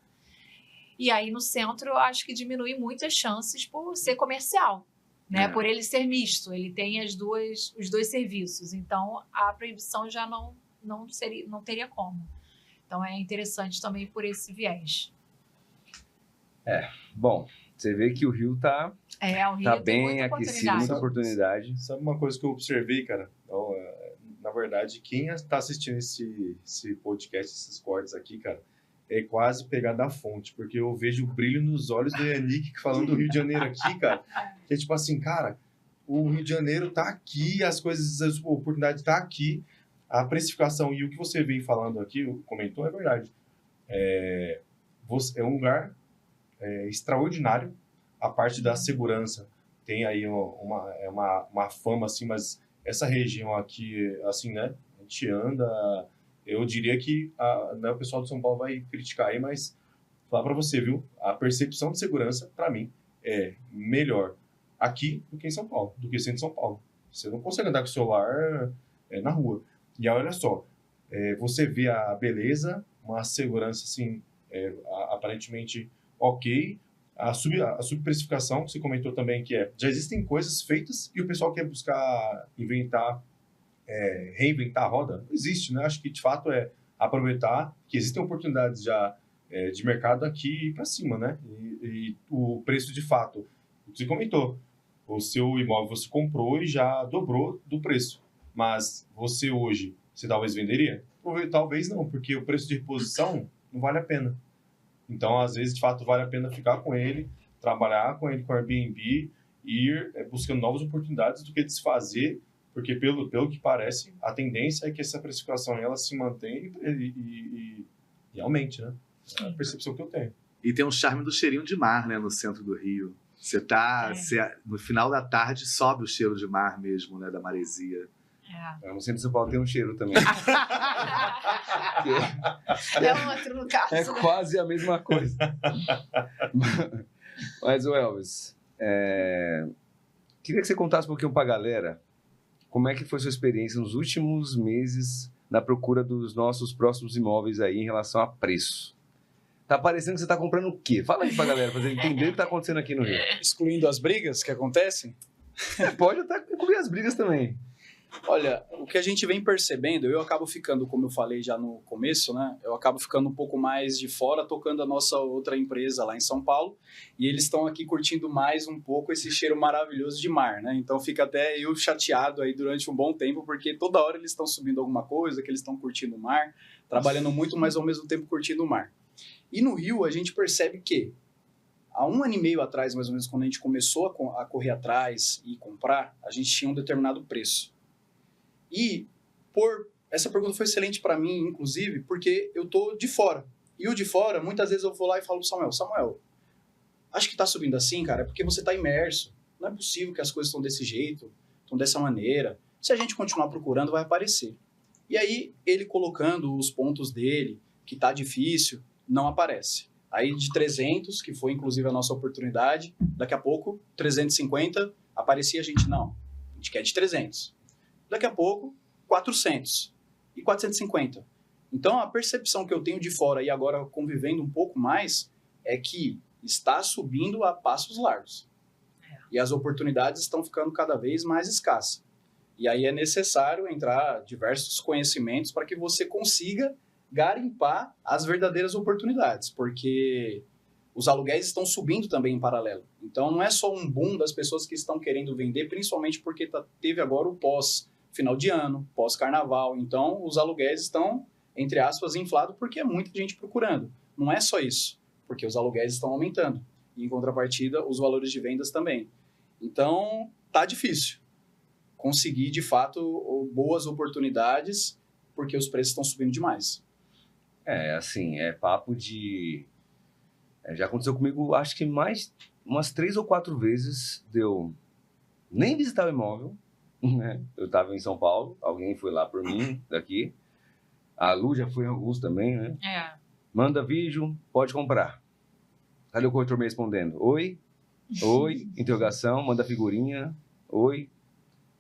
E aí no centro eu acho que diminui muito as chances por ser comercial, né? Por ele ser misto, ele tem os dois serviços. Então a proibição já não teria como. Então, é interessante também por esse viés. Bom, você vê que o Rio tá bem aquecido, muita oportunidade. Sabe uma coisa que eu observei, cara? Na verdade, quem está assistindo esse podcast, esses cortes aqui, cara, é quase pegar da fonte, porque eu vejo o brilho nos olhos do Yannick falando do Rio de Janeiro aqui, cara. Que é tipo assim, cara, o Rio de Janeiro tá aqui, a oportunidade tá aqui. A precificação e o que você vem falando aqui, comentou, é verdade. É um lugar extraordinário. A parte da segurança tem aí uma fama, assim, mas essa região aqui, assim, né? A gente anda... Eu diria que o pessoal de São Paulo vai criticar aí, mas falar para você, viu? A percepção de segurança, para mim, é melhor aqui do que em São Paulo, do que centro de São Paulo. Você não consegue andar com o celular na rua. E aí, olha só, você vê a beleza, uma segurança, assim, aparentemente ok. A subprecificação, você comentou também que já existem coisas feitas e o pessoal quer buscar inventar reinventar a roda? Não existe, né? Acho que, de fato, é aproveitar que existem oportunidades já de mercado aqui para cima, né? E o preço, de fato, você comentou, o seu imóvel você comprou e já dobrou do preço. Mas você hoje, você talvez venderia? Talvez não, porque o preço de reposição não vale a pena. Então, às vezes, de fato, vale a pena ficar com ele, trabalhar com ele com Airbnb, ir buscando novas oportunidades do que desfazer, porque pelo que parece, a tendência é que essa precificação ela se mantenha e aumente, né? É a percepção que eu tenho. E tem um charme do cheirinho de mar, né, no centro do Rio. No final da tarde sobe o cheiro de mar mesmo, né, da maresia. No centro de São Paulo tem um cheiro também. É outro, no caso. É quase a mesma coisa. Mas, o Elvis, queria que você contasse um pouquinho pra galera como é que foi sua experiência nos últimos meses na procura dos nossos próximos imóveis aí em relação a preço. Tá parecendo que você tá comprando o quê? Fala aí pra galera, pra eles entenderem o que tá acontecendo aqui no Rio. Excluindo as brigas que acontecem? Pode até incluir as brigas também. Olha, o que a gente vem percebendo, eu acabo ficando, como eu falei já no começo, né? Eu acabo ficando um pouco mais de fora, tocando a nossa outra empresa lá em São Paulo, e eles estão aqui curtindo mais um pouco esse cheiro maravilhoso de mar, né? Então fica até eu chateado aí durante um bom tempo, porque toda hora eles estão subindo alguma coisa, que eles estão curtindo o mar, trabalhando muito, mas ao mesmo tempo curtindo o mar. E no Rio a gente percebe que há 1 ano e meio atrás, mais ou menos, quando a gente começou a correr atrás e comprar, a gente tinha um determinado preço. E essa pergunta foi excelente para mim, inclusive, porque eu tô de fora. E o de fora, muitas vezes eu vou lá e falo pro Samuel, acho que tá subindo assim, cara, é porque você tá imerso. Não é possível que as coisas estão desse jeito, estão dessa maneira. Se a gente continuar procurando, vai aparecer. E aí, ele colocando os pontos dele, que tá difícil, não aparece. Aí de 300, que foi inclusive a nossa oportunidade, daqui a pouco, 350, aparecia a gente, não, a gente quer de 300. Daqui a pouco, 400 e 450. Então, a percepção que eu tenho de fora e agora convivendo um pouco mais é que está subindo a passos largos. E as oportunidades estão ficando cada vez mais escassas. E aí é necessário entrar diversos conhecimentos para que você consiga garimpar as verdadeiras oportunidades, porque os aluguéis estão subindo também em paralelo. Então, não é só um boom das pessoas que estão querendo vender, principalmente porque teve agora o pós-final de ano, pós-carnaval. Então, os aluguéis estão, entre aspas, inflados porque é muita gente procurando. Não é só isso, porque os aluguéis estão aumentando. E, em contrapartida, os valores de vendas também. Então, tá difícil conseguir, de fato, boas oportunidades, porque os preços estão subindo demais. Assim, é papo de... já aconteceu comigo, acho que mais umas 3 ou 4 vezes deu nem visitar o imóvel, né? Eu estava em São Paulo, alguém foi lá por mim, daqui. A Lu já foi em alguns também, né? Manda vídeo, pode comprar. Cadê o corretor me respondendo? Oi? Oi? Interrogação, manda figurinha. Oi?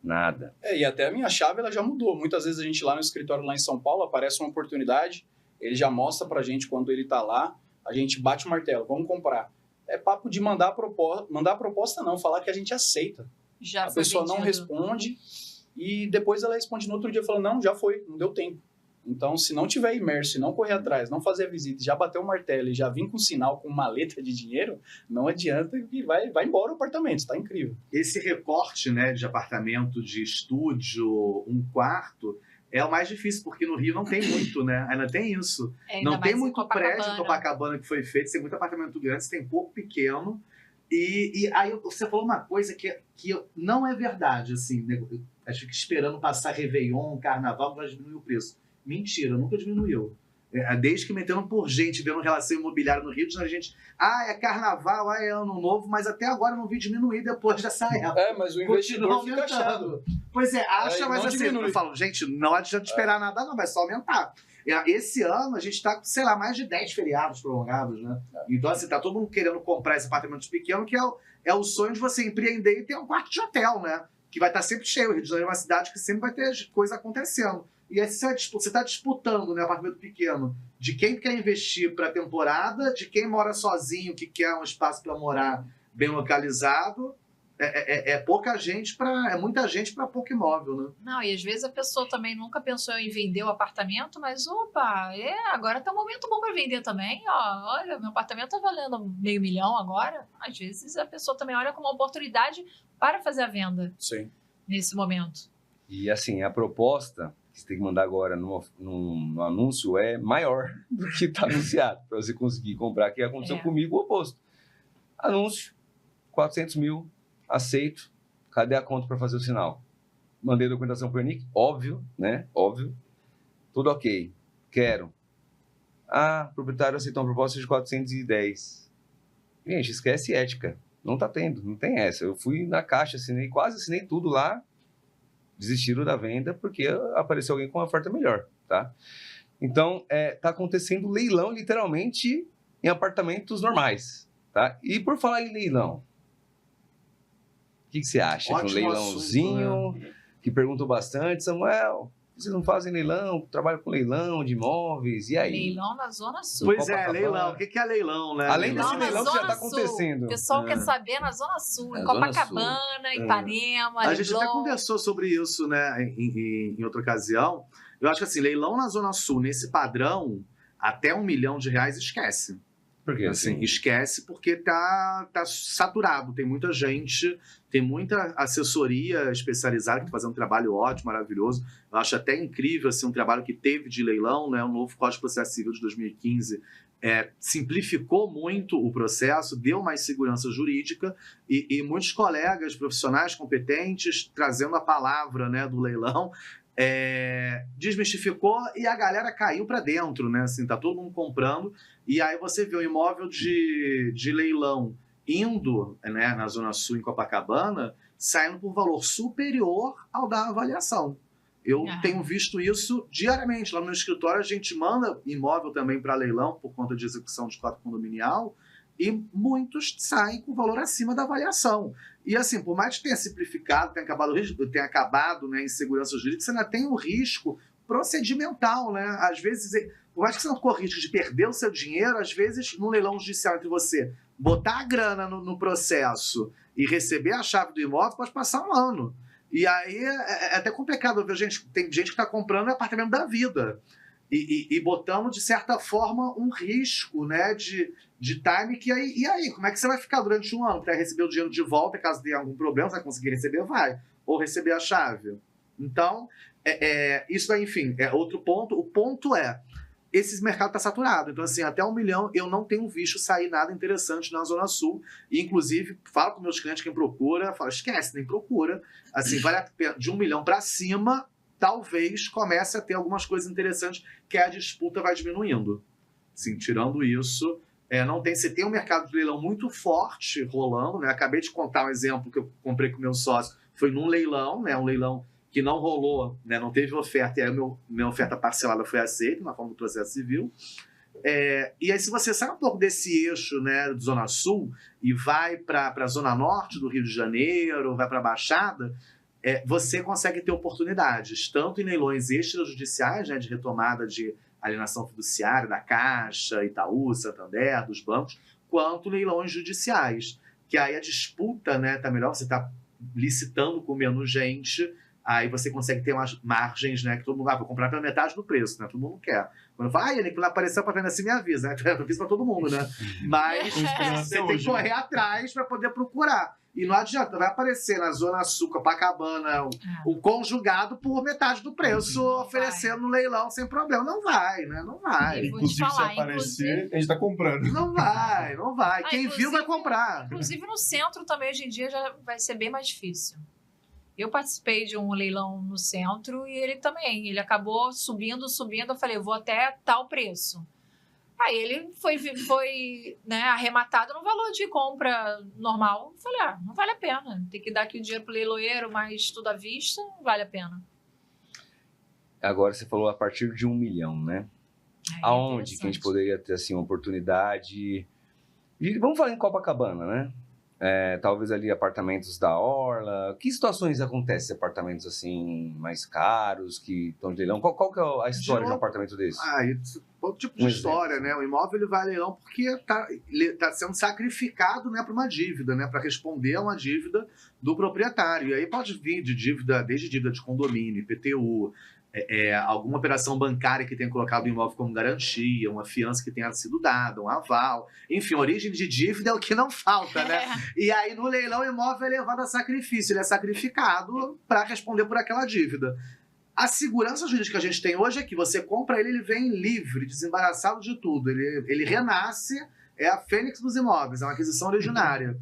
Nada. E até a minha chave ela já mudou. Muitas vezes a gente lá no escritório lá em São Paulo, aparece uma oportunidade, ele já mostra pra gente quando ele tá lá, a gente bate o martelo, vamos comprar. É papo de mandar a proposta não, falar que a gente aceita. Já a pessoa não responde e depois ela responde no outro dia falando, não, já foi, não deu tempo. Então, se não tiver imerso, se não correr atrás, não fazer a visita, já bater o martelo e já vir com sinal, com maleta de dinheiro, não adianta que vai embora o apartamento, está incrível. Esse recorte, né, de apartamento, de estúdio, um quarto, é o mais difícil, porque no Rio não tem muito, né? Ainda tem isso. Não tem muito prédio em Copacabana que foi feito, tem muito apartamento grande, você tem pouco pequeno. E aí você falou uma coisa que não é verdade, assim, né? Eu fico esperando passar Réveillon, Carnaval, que vai diminuir o preço. Mentira, nunca diminuiu. Desde que metendo por gente, vendo relação imobiliária no Rio, a gente, é Carnaval, é Ano Novo, mas até agora eu não vi diminuir depois dessa época. Mas o investidor fica achado. Pois acha, mas assim, eu falo, gente, não adianta esperar nada não, vai só aumentar. Esse ano a gente está com, sei lá, mais de 10 feriados prolongados, né? Então, assim, tá todo mundo querendo comprar esse apartamento pequeno, que é o sonho de você empreender e ter um quarto de hotel, né? Que vai estar sempre cheio. O Rio de Janeiro é uma cidade que sempre vai ter coisa acontecendo. E aí você está disputando, né, apartamento pequeno, de quem quer investir para a temporada, de quem mora sozinho, que quer um espaço para morar bem localizado. É pouca gente é muita gente para pouco imóvel, né? Não, e às vezes a pessoa também nunca pensou em vender o apartamento, mas opa, agora tá um momento bom para vender também. Ó, olha, meu apartamento tá valendo R$500 mil agora. Às vezes a pessoa também olha como uma oportunidade para fazer a venda Sim. nesse momento. E assim, a proposta que você tem que mandar agora no anúncio é maior do que está anunciado, para você conseguir comprar, que aconteceu comigo o oposto. Anúncio, 400 mil, aceito, cadê a conta para fazer o sinal? Mandei a documentação para o Enic, óbvio, né? Óbvio, tudo ok, quero. Ah, o proprietário aceitou uma proposta de 410. Gente, esquece ética, não tá tendo, não tem essa. Eu fui na Caixa, quase assinei tudo lá, desistiram da venda porque apareceu alguém com uma oferta melhor, tá? Então, tá acontecendo leilão, literalmente, em apartamentos normais, tá? E por falar em leilão, o que você acha? Ótimo Um leilãozinho, assunto, né? que perguntou bastante, Samuel, vocês não fazem leilão, trabalham com leilão de imóveis, e aí? Leilão na Zona Sul. Pois é, Copacabana. leilão. O que é leilão, né? Além leilão? desse leilão que já está acontecendo. O pessoal quer saber na Zona Sul, Na em Zona Copacabana, Ipanema, A gente até Leblon. conversou sobre isso, né, em outra ocasião. Eu acho que assim, leilão na Zona Sul, nesse padrão, até R$1 milhão, esquece. Por quê? Assim, esquece porque tá saturado. Tem muita gente, tem muita assessoria especializada que está fazendo um trabalho ótimo, maravilhoso. Eu acho até incrível assim, um trabalho que teve de leilão, né, o novo Código de Processo Civil de 2015 simplificou muito o processo, deu mais segurança jurídica e muitos colegas profissionais competentes trazendo a palavra, né, do leilão, desmistificou e a galera caiu para dentro, né? Assim, tá todo mundo comprando e aí você vê um imóvel de leilão indo, né, na Zona Sul, em Copacabana, saindo por valor superior ao da avaliação. Eu tenho visto isso diariamente. Lá no meu escritório a gente manda imóvel também para leilão por conta de execução de cota condominial e muitos saem com valor acima da avaliação. E assim, por mais que tenha simplificado, tenha acabado, né, em segurança jurídica, você ainda tem um risco procedimental, né? Às vezes, por mais que você não corra risco de perder o seu dinheiro, às vezes, no leilão judicial entre você botar a grana no processo e receber a chave do imóvel, pode passar um ano. E aí é até complicado ver, tem gente que está comprando apartamento da vida e botando, de certa forma, um risco, né, de time que aí... E aí, como é que você vai ficar durante um ano para receber o dinheiro de volta, caso tenha algum problema, você vai conseguir receber, vai. Ou receber a chave. Então, isso aí, enfim, é outro ponto. O ponto esse mercado está saturado. Então, assim, até R$1 milhão eu não tenho visto sair nada interessante na Zona Sul. E, inclusive, falo com meus clientes, quem procura, falo, esquece, nem procura. Assim, vale a pena, de R$1 milhão para cima, talvez comece a ter algumas coisas interessantes que a disputa vai diminuindo. Assim, tirando isso, você tem um mercado de leilão muito forte rolando, né? Acabei de contar um exemplo que eu comprei com o meu sócio, foi num leilão, né? Um leilão que não rolou, né? Não teve oferta, e aí minha oferta parcelada foi aceita na forma do processo civil. E aí, se você sai um pouco desse eixo, né, de Zona Sul e vai para a Zona Norte do Rio de Janeiro, vai para a Baixada, você consegue ter oportunidades, tanto em leilões extrajudiciais, né, de retomada de alienação fiduciária da Caixa, Itaú, Santander, dos bancos, quanto leilões judiciais. Que aí a disputa, né, tá melhor, você está licitando com menos gente, aí você consegue ter umas margens, né, que todo mundo, vou comprar pela metade do preço, né, todo mundo quer. Quando eu falo, Yannick, quando apareceu para venda assim, me avisa, né, eu fiz para todo mundo, né, mas você tem que correr atrás para poder procurar. E não adianta, vai aparecer na Zona Sul, Copacabana, um conjugado por metade do preço, oferecendo no leilão sem problema. Não vai, né? Não vai. Inclusive, se aparecer, a gente tá comprando. Não vai, não vai. Quem viu vai comprar. Inclusive no centro também, hoje em dia, já vai ser bem mais difícil. Eu participei de um leilão no centro e ele acabou subindo. Eu falei, eu vou até tal preço. Aí ele foi né, arrematado no valor de compra normal. Eu falei, não vale a pena. Tem que dar aqui o dinheiro pro leiloeiro, mas tudo à vista, não vale a pena. Agora você falou a partir de R$1 milhão, né? Aonde que a gente poderia ter assim, uma oportunidade? Vamos falar em Copacabana, né? talvez ali apartamentos da orla. Que situações acontecem em apartamentos assim mais caros que estão de leilão? Qual que é a história de um apartamento desse? Todo tipo de história, né? O imóvel ele vai a leilão porque tá sendo sacrificado, né, para uma dívida, né, para responder a uma dívida do proprietário. E aí pode vir de dívida, desde dívida de condomínio, IPTU, alguma operação bancária que tenha colocado o imóvel como garantia, uma fiança que tenha sido dada, um aval. Enfim, origem de dívida é o que não falta, né? E aí, no leilão, o imóvel é levado a sacrifício. Ele é sacrificado para responder por aquela dívida. A segurança jurídica que a gente tem hoje é que você compra ele vem livre, desembaraçado de tudo. Ele renasce, é a fênix dos imóveis, é uma aquisição originária.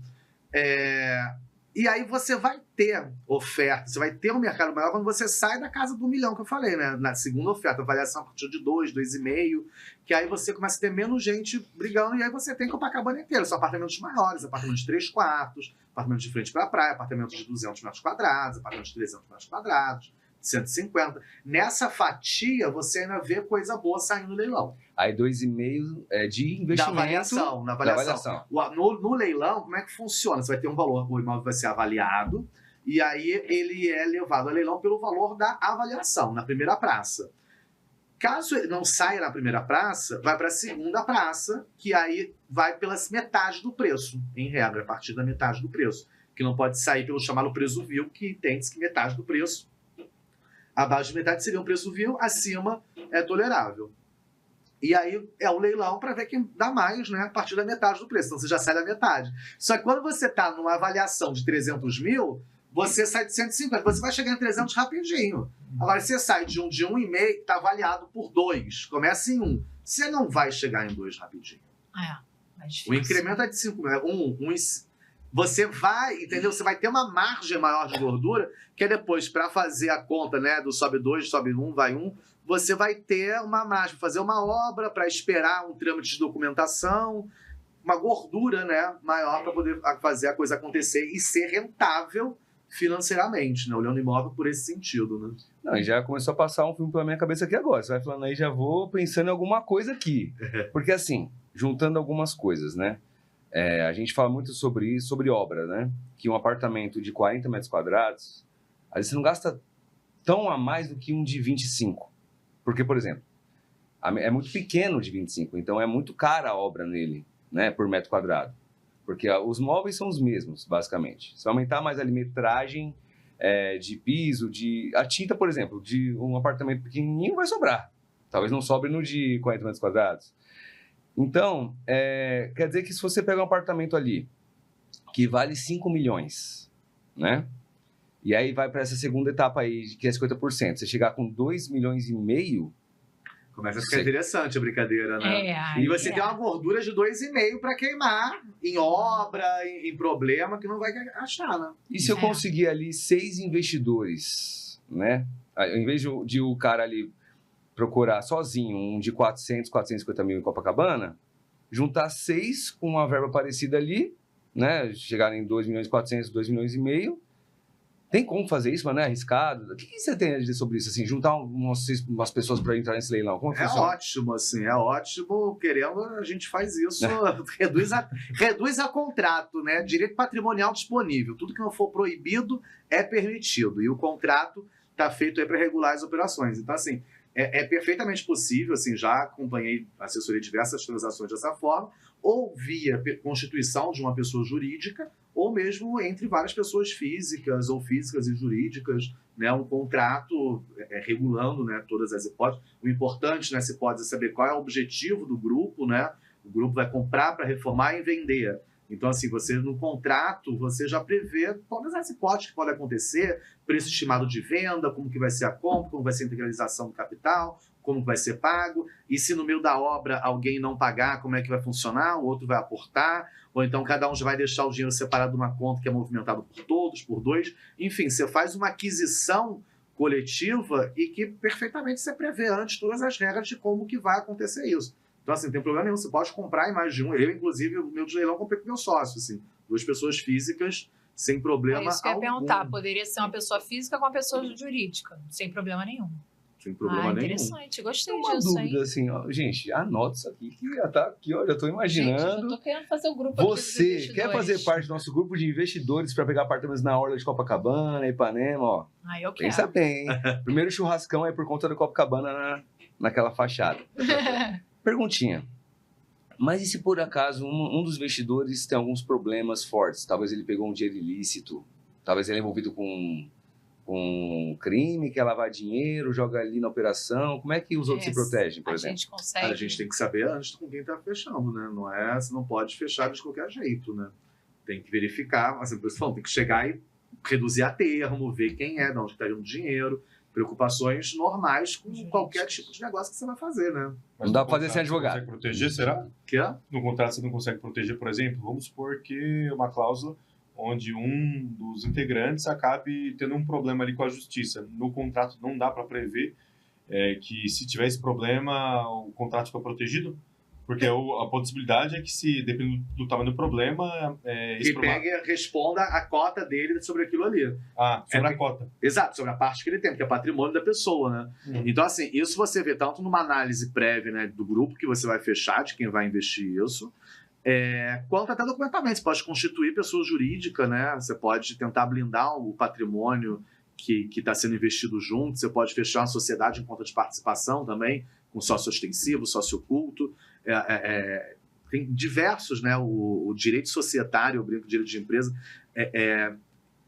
E aí você vai ter oferta, você vai ter um mercado maior quando você sai da casa do 1 milhão que eu falei, né? Na segunda oferta, avaliação a partir de 2, 2,5, que aí você começa a ter menos gente brigando e aí você tem Copacabana inteira. São apartamentos maiores, apartamentos de 3 quartos, apartamentos de frente para a praia, apartamentos de 200 metros quadrados, apartamentos de 300 metros quadrados, 150. Nessa fatia, você ainda vê coisa boa saindo do leilão. Aí 2,5 é de investimento. Na avaliação. No leilão, como é que funciona? Você vai ter um valor, o imóvel vai ser avaliado, e aí ele é levado a leilão pelo valor da avaliação, na primeira praça. Caso ele não saia na primeira praça, vai para a segunda praça, que aí vai pela metade do preço, em regra, a partir da metade do preço. Que não pode sair pelo chamado preço vil, que entende-se que metade do preço, abaixo de metade seria um preço vil, acima é tolerável. E aí é o leilão para ver quem dá mais, né, a partir da metade do preço. Então você já sai da metade. Só que quando você está numa avaliação de 300 mil, você sai de 150. Você vai chegar em 300 rapidinho. Agora você sai de 1,5, está avaliado por 2. Começa em 1. Você não vai chegar em 2 rapidinho. O incremento é de 5 mil. Você vai, entendeu? Você vai ter uma margem maior de gordura, que é depois, para fazer a conta, né, do sobe 2, sobe 1, vai 1, você vai ter uma margem, fazer uma obra para esperar um trâmite de documentação, uma gordura, né, maior para poder fazer a coisa acontecer e ser rentável financeiramente, né, olhando o imóvel por esse sentido, né? Não, já começou a passar um filme pela minha cabeça aqui agora. Você vai falando aí, já vou pensando em alguma coisa aqui. Porque assim, juntando algumas coisas, né? A gente fala muito sobre obra, né? Que um apartamento de 40 metros quadrados, às vezes você não gasta tão a mais do que um de 25. Porque, por exemplo, é muito pequeno de 25, então é muito cara a obra nele, né? Por metro quadrado. Porque os móveis são os mesmos, basicamente. Se aumentar mais a metragem de piso, a tinta, por exemplo, de um apartamento pequenininho vai sobrar. Talvez não sobre no de 40 metros quadrados. Então, quer dizer que se você pegar um apartamento ali que vale 5 milhões, né? E aí vai para essa segunda etapa aí, que é 50%. Você chegar com 2,5 milhões, começa a ficar interessante a brincadeira, né? E você tem uma gordura de 2,5 para queimar em obra, em problema, que não vai achar, né? E se eu conseguir ali 6 investidores, né? Ao invés de o cara ali procurar sozinho um de 400, 450 mil em Copacabana, juntar 6 com uma verba parecida ali, né? Chegar em 2 milhões e 400, 2 milhões e meio. Tem como fazer isso, mas não é arriscado? O que você tem a dizer sobre isso? Assim, juntar umas pessoas para entrar nesse leilão? Como funciona? Ótimo, assim, é ótimo. Querendo, a gente faz isso, reduz a contrato, né? Direito patrimonial disponível. Tudo que não for proibido é permitido. E o contrato está feito aí para regular as operações. Então, assim, é perfeitamente possível, assim, já acompanhei, assessorei diversas transações dessa forma, ou via constituição de uma pessoa jurídica, ou mesmo entre várias pessoas físicas ou físicas e jurídicas, né, um contrato regulando, né, todas as hipóteses. O importante nessa hipótese é saber qual é o objetivo do grupo, né? O grupo vai comprar para reformar e vender. Então, assim, você no contrato, você já prevê todas as hipóteses que podem acontecer, preço estimado de venda, como que vai ser a compra, como vai ser a integralização do capital, como vai ser pago, e se no meio da obra alguém não pagar, como é que vai funcionar, o outro vai aportar, ou então cada um já vai deixar o dinheiro separado de uma conta que é movimentado por todos, por 2. Enfim, você faz uma aquisição coletiva e que perfeitamente você prevê antes todas as regras de como que vai acontecer isso. Então, assim, não tem problema nenhum, você pode comprar em mais de um. Eu, inclusive, o meu de leilão comprei com meu sócio, assim, 2 pessoas físicas, sem problema algum. É isso que eu ia perguntar, poderia ser uma pessoa física com uma pessoa jurídica, sem problema nenhum. sem problema nenhum. Interessante, gostei Tem uma disso, dúvida hein? assim, ó, gente, anota isso aqui, que já tá aqui, ó, já tô Gente, imaginando. eu tô querendo fazer o grupo aqui dos Você quer investidores. fazer parte do nosso grupo de investidores para pegar apartamentos na orla de Copacabana, Ipanema, ó? Ah, eu quero. Pensa bem, hein? Primeiro churrascão aí por conta do Copacabana naquela fachada. Perguntinha. Mas e se por acaso um dos investidores tem alguns problemas fortes? Talvez ele pegou um dinheiro ilícito, talvez ele é envolvido com crime, quer lavar dinheiro, joga ali na operação. Como é que os outros se protegem, por A exemplo? gente consegue. A gente tem que saber antes com quem está fechando, né? Não é, você não pode fechar de qualquer jeito, né? Tem que verificar, assim, por isso falando, tem que chegar e reduzir a termo, ver quem é, de onde está indo o dinheiro, preocupações normais com qualquer tipo de negócio que você vai fazer, né? Mas Não dá no pra fazer sem contrato advogado. Você consegue proteger, será? Que é? No contrato você não consegue proteger, por exemplo, vamos supor que uma cláusula onde um dos integrantes acabe tendo um problema ali com a justiça. No contrato não dá para prever que se tiver esse problema o contrato fica protegido? Porque a possibilidade é que, se dependendo do tamanho do problema... Que pegue e responda a cota dele sobre aquilo ali. Sobre a cota. Exato, sobre a parte que ele tem, porque é patrimônio da pessoa, né? Então, assim, isso você vê tanto numa análise prévia, né, do grupo que você vai fechar, de quem vai investir isso, quanto até documentalmente. Você pode constituir pessoa jurídica, né? Você pode tentar blindar o patrimônio que está sendo investido junto, você pode fechar uma sociedade em conta de participação também, com sócio ostensivo, sócio oculto. Tem diversos, né? O direito societário, eu brinco, direito de empresa,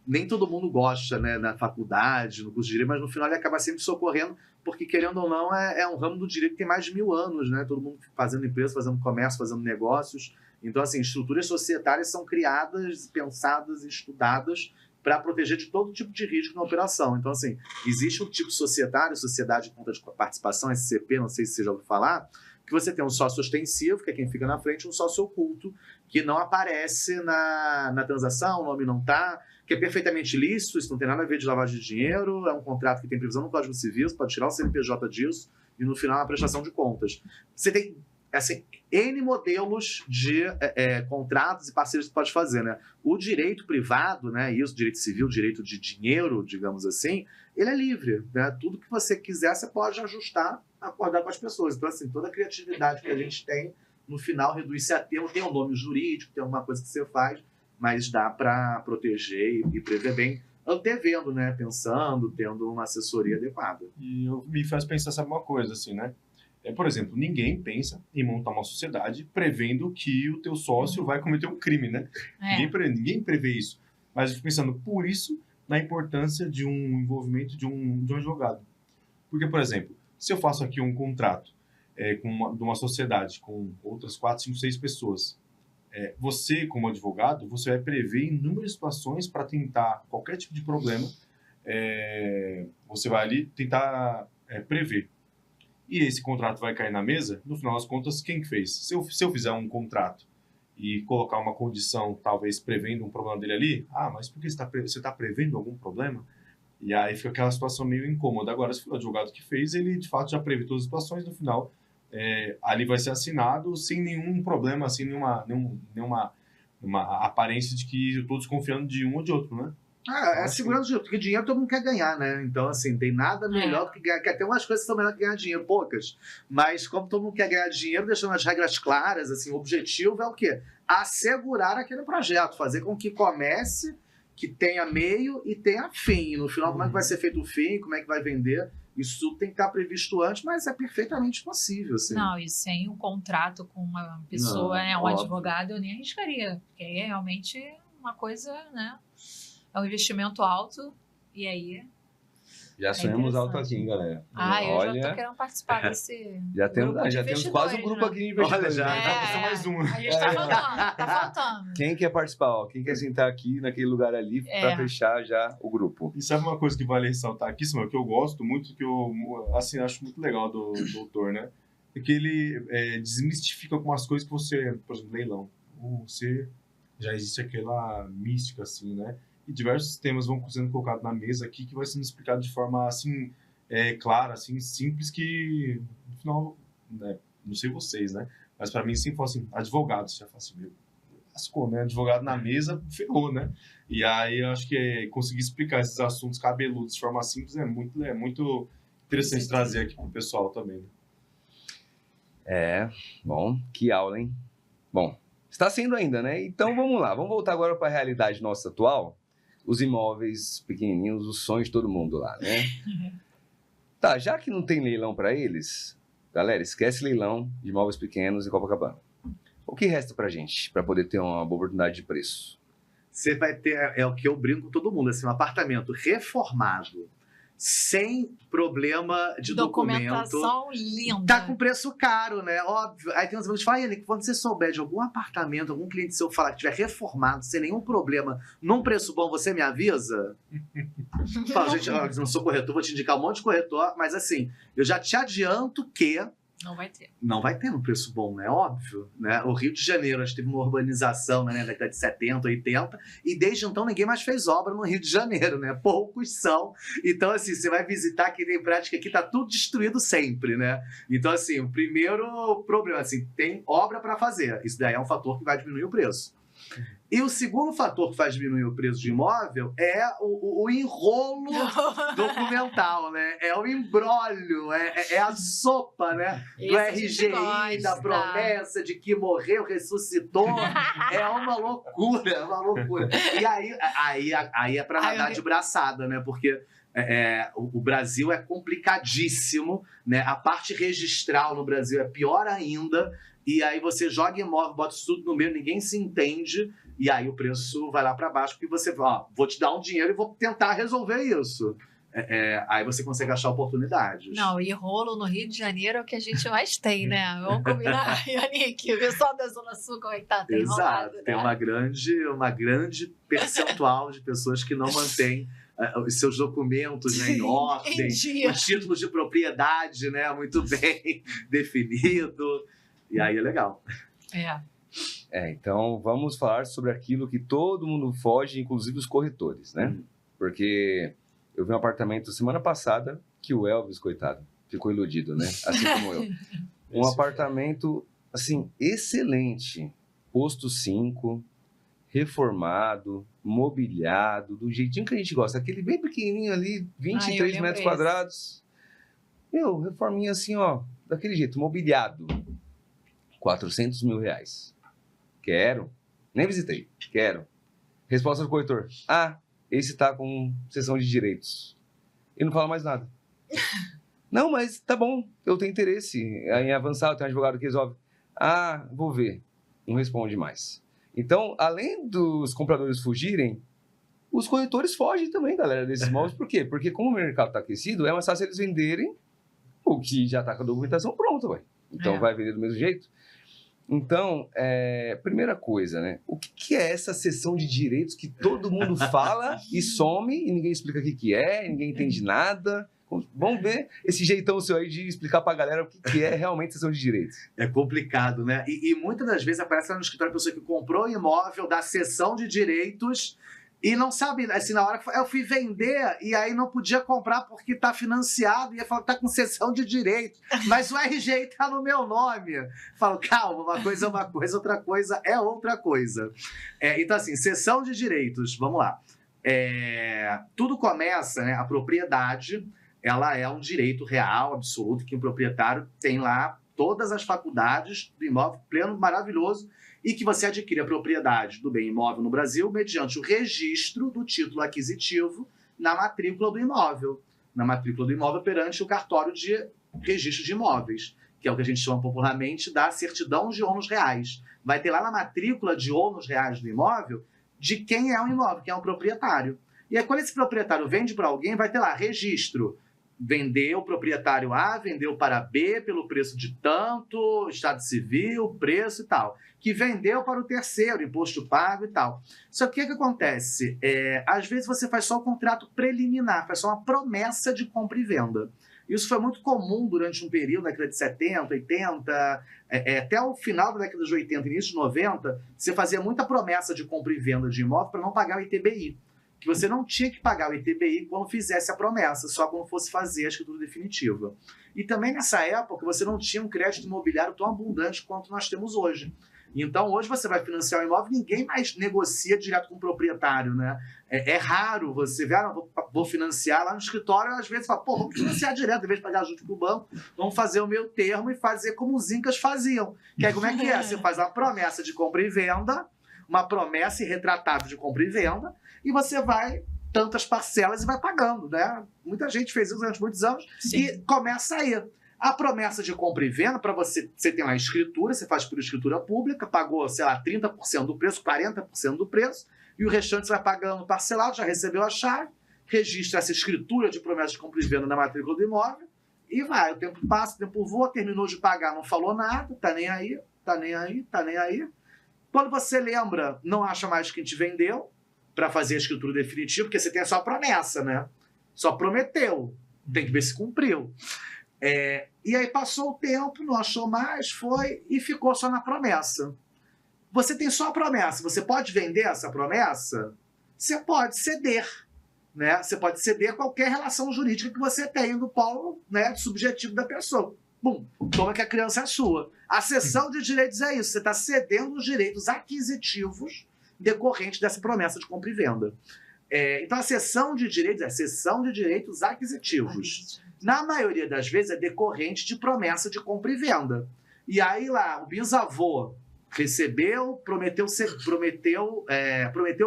nem todo mundo gosta, né, na faculdade, no curso de direito, mas no final ele acaba sempre socorrendo, porque, querendo ou não, é um ramo do direito que tem mais de 1000 anos, né? Todo mundo fazendo empresa, fazendo comércio, fazendo negócios. Então, assim, estruturas societárias são criadas, pensadas e estudadas para proteger de todo tipo de risco na operação. Então, assim, existe um tipo societário, sociedade de conta de participação, SCP, não sei se você já ouviu falar, que você tem um sócio ostensivo, que é quem fica na frente, e um sócio oculto, que não aparece na transação, o nome não está, que é perfeitamente lícito, isso não tem nada a ver de lavagem de dinheiro, é um contrato que tem previsão no Código Civil, você pode tirar o CNPJ disso, e no final é uma prestação de contas. Você tem, assim, N modelos de contratos e parceiros que você pode fazer, né? O direito privado, né, isso, direito civil, direito de dinheiro, digamos assim, ele é livre, né? Tudo que você quiser, você pode ajustar, acordar com as pessoas. Então, assim, toda a criatividade que a gente tem, no final, reduz-se a termo. Tem um nome jurídico, tem alguma coisa que você faz, mas dá para proteger e prever bem, antevendo, né? Pensando, tendo uma assessoria adequada. E me faz pensar, sabe, uma coisa, assim, né? Por exemplo, ninguém pensa em montar uma sociedade prevendo que o teu sócio vai cometer um crime, né? Ninguém prevê isso. Mas eu fico pensando, por isso, na importância de um envolvimento de um advogado. Porque, por exemplo, se eu faço aqui um contrato de uma sociedade com outras 4, 5, 6 pessoas, você, como advogado, você vai prever inúmeras situações para tentar qualquer tipo de problema, você vai ali tentar prever. E esse contrato vai cair na mesa, no final das contas, quem que fez? Se eu fizer um contrato e colocar uma condição, talvez prevendo um problema dele ali, mas por que você está prevendo algum problema? E aí fica aquela situação meio incômoda. Agora, se for o advogado que fez, ele de fato já prevê todas as situações, no final, ali vai ser assinado sem nenhum problema, sem nenhuma aparência de que eu estou desconfiando de um ou de outro, né? É segurança de dinheiro, porque dinheiro todo mundo quer ganhar, né? Então, assim, tem nada melhor do que ganhar. Tem umas coisas que são melhor que ganhar dinheiro, poucas. Mas como todo mundo quer ganhar dinheiro, deixando as regras claras, assim, o objetivo é o quê? Assegurar aquele projeto, fazer com que comece, que tenha meio e tenha fim. E no final, como é que vai ser feito o fim, como é que vai vender? Isso tudo tem que estar previsto antes, mas é perfeitamente possível, assim. Não, e sem um contrato com uma pessoa, um advogado, eu nem arriscaria. Porque aí é realmente uma coisa, né? É um investimento alto, e aí... Já sonhamos alto aqui, hein, galera? Eu já tô querendo participar desse já temos quase um grupo aqui de investidores. Olha, já mais um. A gente tá faltando. Quem quer participar? Ó, quem quer sentar aqui naquele lugar ali para fechar já o grupo? E sabe uma coisa que vale ressaltar aqui, Samuel, que eu gosto muito, que eu assim, acho muito legal do doutor, né? É que ele desmistifica algumas coisas que você, por exemplo, leilão. Você já existe aquela mística, assim, né? E diversos temas vão sendo colocados na mesa aqui que vai sendo explicado de forma, assim, clara, assim, simples, que, no final, né, não sei vocês, né? Mas para mim, sempre fala assim, advogado, você já fala assim, meu, lascou, né? Advogado na mesa, ferrou, né? E aí, eu acho que conseguir explicar esses assuntos cabeludos de forma simples é muito interessante trazer aqui pro pessoal também. Bom, que aula, hein? Bom, está sendo ainda, né? Então vamos lá, vamos voltar agora para a realidade nossa atual. Os imóveis pequenininhos, os sonhos de todo mundo lá, né? Tá, já que não tem leilão para eles, galera, esquece leilão de imóveis pequenos em Copacabana. O que resta pra gente, para poder ter uma boa oportunidade de preço? Você vai ter, é o que eu brinco com todo mundo, assim, um apartamento reformado, sem problema de documento. Documentação linda. Tá com preço caro, né? Óbvio. Aí tem uns amigos que falam, Yannick, quando você souber de algum apartamento, algum cliente seu falar que estiver reformado, sem nenhum problema, num preço bom, você me avisa? Fala, gente, eu não sou corretor, vou te indicar um monte de corretor, mas assim, eu já te adianto que Não vai ter. não vai ter um preço bom, né? Óbvio, né? O Rio de Janeiro, a gente teve uma urbanização, né, na década de 70, 80, e desde então ninguém mais fez obra no Rio de Janeiro, né? Poucos são. Então, assim, você vai visitar que tem prática aqui, tá tudo destruído sempre, né? Então, assim, o primeiro problema, assim, tem obra para fazer. Isso daí é um fator que vai diminuir o preço. E o segundo fator que faz diminuir o preço de imóvel é o enrolo documental, né? É o imbróglio, é a sopa, né? Do Esse a gente RGI, gosta. da promessa de que morreu, ressuscitou. É uma loucura, uma loucura. E aí é pra nadar de braçada, né? Porque o Brasil é complicadíssimo, né? A parte registral no Brasil é pior ainda. E aí você joga imóvel, bota isso tudo no meio, ninguém se entende, e aí o preço vai lá para baixo, porque você vou te dar um dinheiro e vou tentar resolver isso. Aí você consegue achar oportunidades. Não, e rolo no Rio de Janeiro é o que a gente mais tem, né? Vamos combinar, Yannick, o pessoal da Zona Sul, como é que tá? Tem Exato, rolado, tem né? uma grande percentual de pessoas que não mantêm os seus documentos, né, em ordem, os títulos de propriedade, né, muito bem definido. E aí é legal. Então vamos falar sobre aquilo que todo mundo foge, inclusive os corretores, né? Porque eu vi um apartamento semana passada que o Elvis, coitado, ficou iludido, né? Assim como eu. Um apartamento, assim, excelente. Posto 5, reformado, mobiliado, do jeitinho que a gente gosta. Aquele bem pequenininho ali, 23 metros quadrados. Meu, reforminha assim, ó, daquele jeito, mobiliado. R$400 mil. Quero. Nem visitei. Quero. Resposta do corretor. Esse tá com sessão de direitos. E não fala mais nada. Não, mas tá bom. Eu tenho interesse em avançar. Eu tenho um advogado que resolve. Vou ver. Não responde mais. Então, além dos compradores fugirem, os corretores fogem também, galera, desses imóveis. Por quê? Porque como o mercado tá aquecido, é mais fácil eles venderem o que já tá com a documentação pronta, ué. Então, vai vender do mesmo jeito. Então, primeira coisa, né? O que é essa sessão de direitos que todo mundo fala e some e ninguém explica o que é, ninguém entende nada? Vamos ver esse jeitão seu aí de explicar pra galera o que é realmente sessão de direitos. É complicado, né? E muitas das vezes aparece lá no escritório a pessoa que comprou o imóvel da sessão de direitos e não sabe, assim, na hora que eu fui vender e aí não podia comprar porque tá financiado e ia falar que tá com sessão de direito, mas o RG tá no meu nome. Falo, calma, uma coisa é uma coisa, outra coisa é outra coisa. Então, assim, sessão de direitos, vamos lá. Tudo começa, né, a propriedade, ela é um direito real, absoluto, que o proprietário tem lá todas as faculdades do imóvel pleno, maravilhoso, e que você adquire a propriedade do bem imóvel no Brasil mediante o registro do título aquisitivo na matrícula do imóvel. Na matrícula do imóvel perante o cartório de registro de imóveis, que é o que a gente chama popularmente da certidão de ônus reais. Vai ter lá na matrícula de ônus reais do imóvel de quem é o imóvel, quem é o proprietário. E aí, quando esse proprietário vende para alguém, vai ter lá registro. Vendeu o proprietário A, vendeu para B pelo preço de tanto, estado civil, preço e tal. Que vendeu para o terceiro, imposto pago e tal. Só que o que acontece? Às vezes você faz só o contrato preliminar, faz só uma promessa de compra e venda. Isso foi muito comum durante um período, na década de 70, 80, até o final da década de 80, início de 90, você fazia muita promessa de compra e venda de imóvel para não pagar o ITBI. que você não tinha que pagar o ITBI quando fizesse a promessa, só quando fosse fazer a escritura definitiva. E também nessa época você não tinha um crédito imobiliário tão abundante quanto nós temos hoje. Então hoje você vai financiar um imóvel, ninguém mais negocia direto com o proprietário, né? É raro você ver, vou financiar lá no escritório, às vezes fala, vamos financiar direto, em vez de pagar junto com o banco, vamos fazer o meio termo e fazer como os incas faziam. Que aí como é que é? Você faz uma promessa de compra e venda, uma promessa irretratável de compra e venda, e você vai tantas parcelas e vai pagando, né? Muita gente fez isso durante muitos anos. Sim. E começa aí. A promessa de compra e venda, para você tem lá a escritura, você faz por escritura pública, pagou, sei lá, 30% do preço, 40% do preço, e o restante você vai pagando parcelado, já recebeu a chave, registra essa escritura de promessa de compra e venda na matrícula do imóvel, e vai. O tempo passa, o tempo voa, terminou de pagar, não falou nada, tá nem aí. Quando você lembra, não acha mais quem te vendeu para fazer a escritura definitiva, porque você tem só a promessa, né? Só prometeu, tem que ver se cumpriu. E aí passou o tempo, não achou mais, foi e ficou só na promessa. Você tem só a promessa, você pode vender essa promessa? Você pode ceder, né? Você pode ceder qualquer relação jurídica que você tenha no polo, né, subjetivo da pessoa. Bum, toma que a criança é sua. A cessão de direitos é isso, você está cedendo os direitos aquisitivos decorrentes dessa promessa de compra e venda. Então a cessão de direitos é cessão de direitos aquisitivos. Na maioria das vezes é decorrente de promessa de compra e venda. E aí lá, o bisavô recebeu, prometeu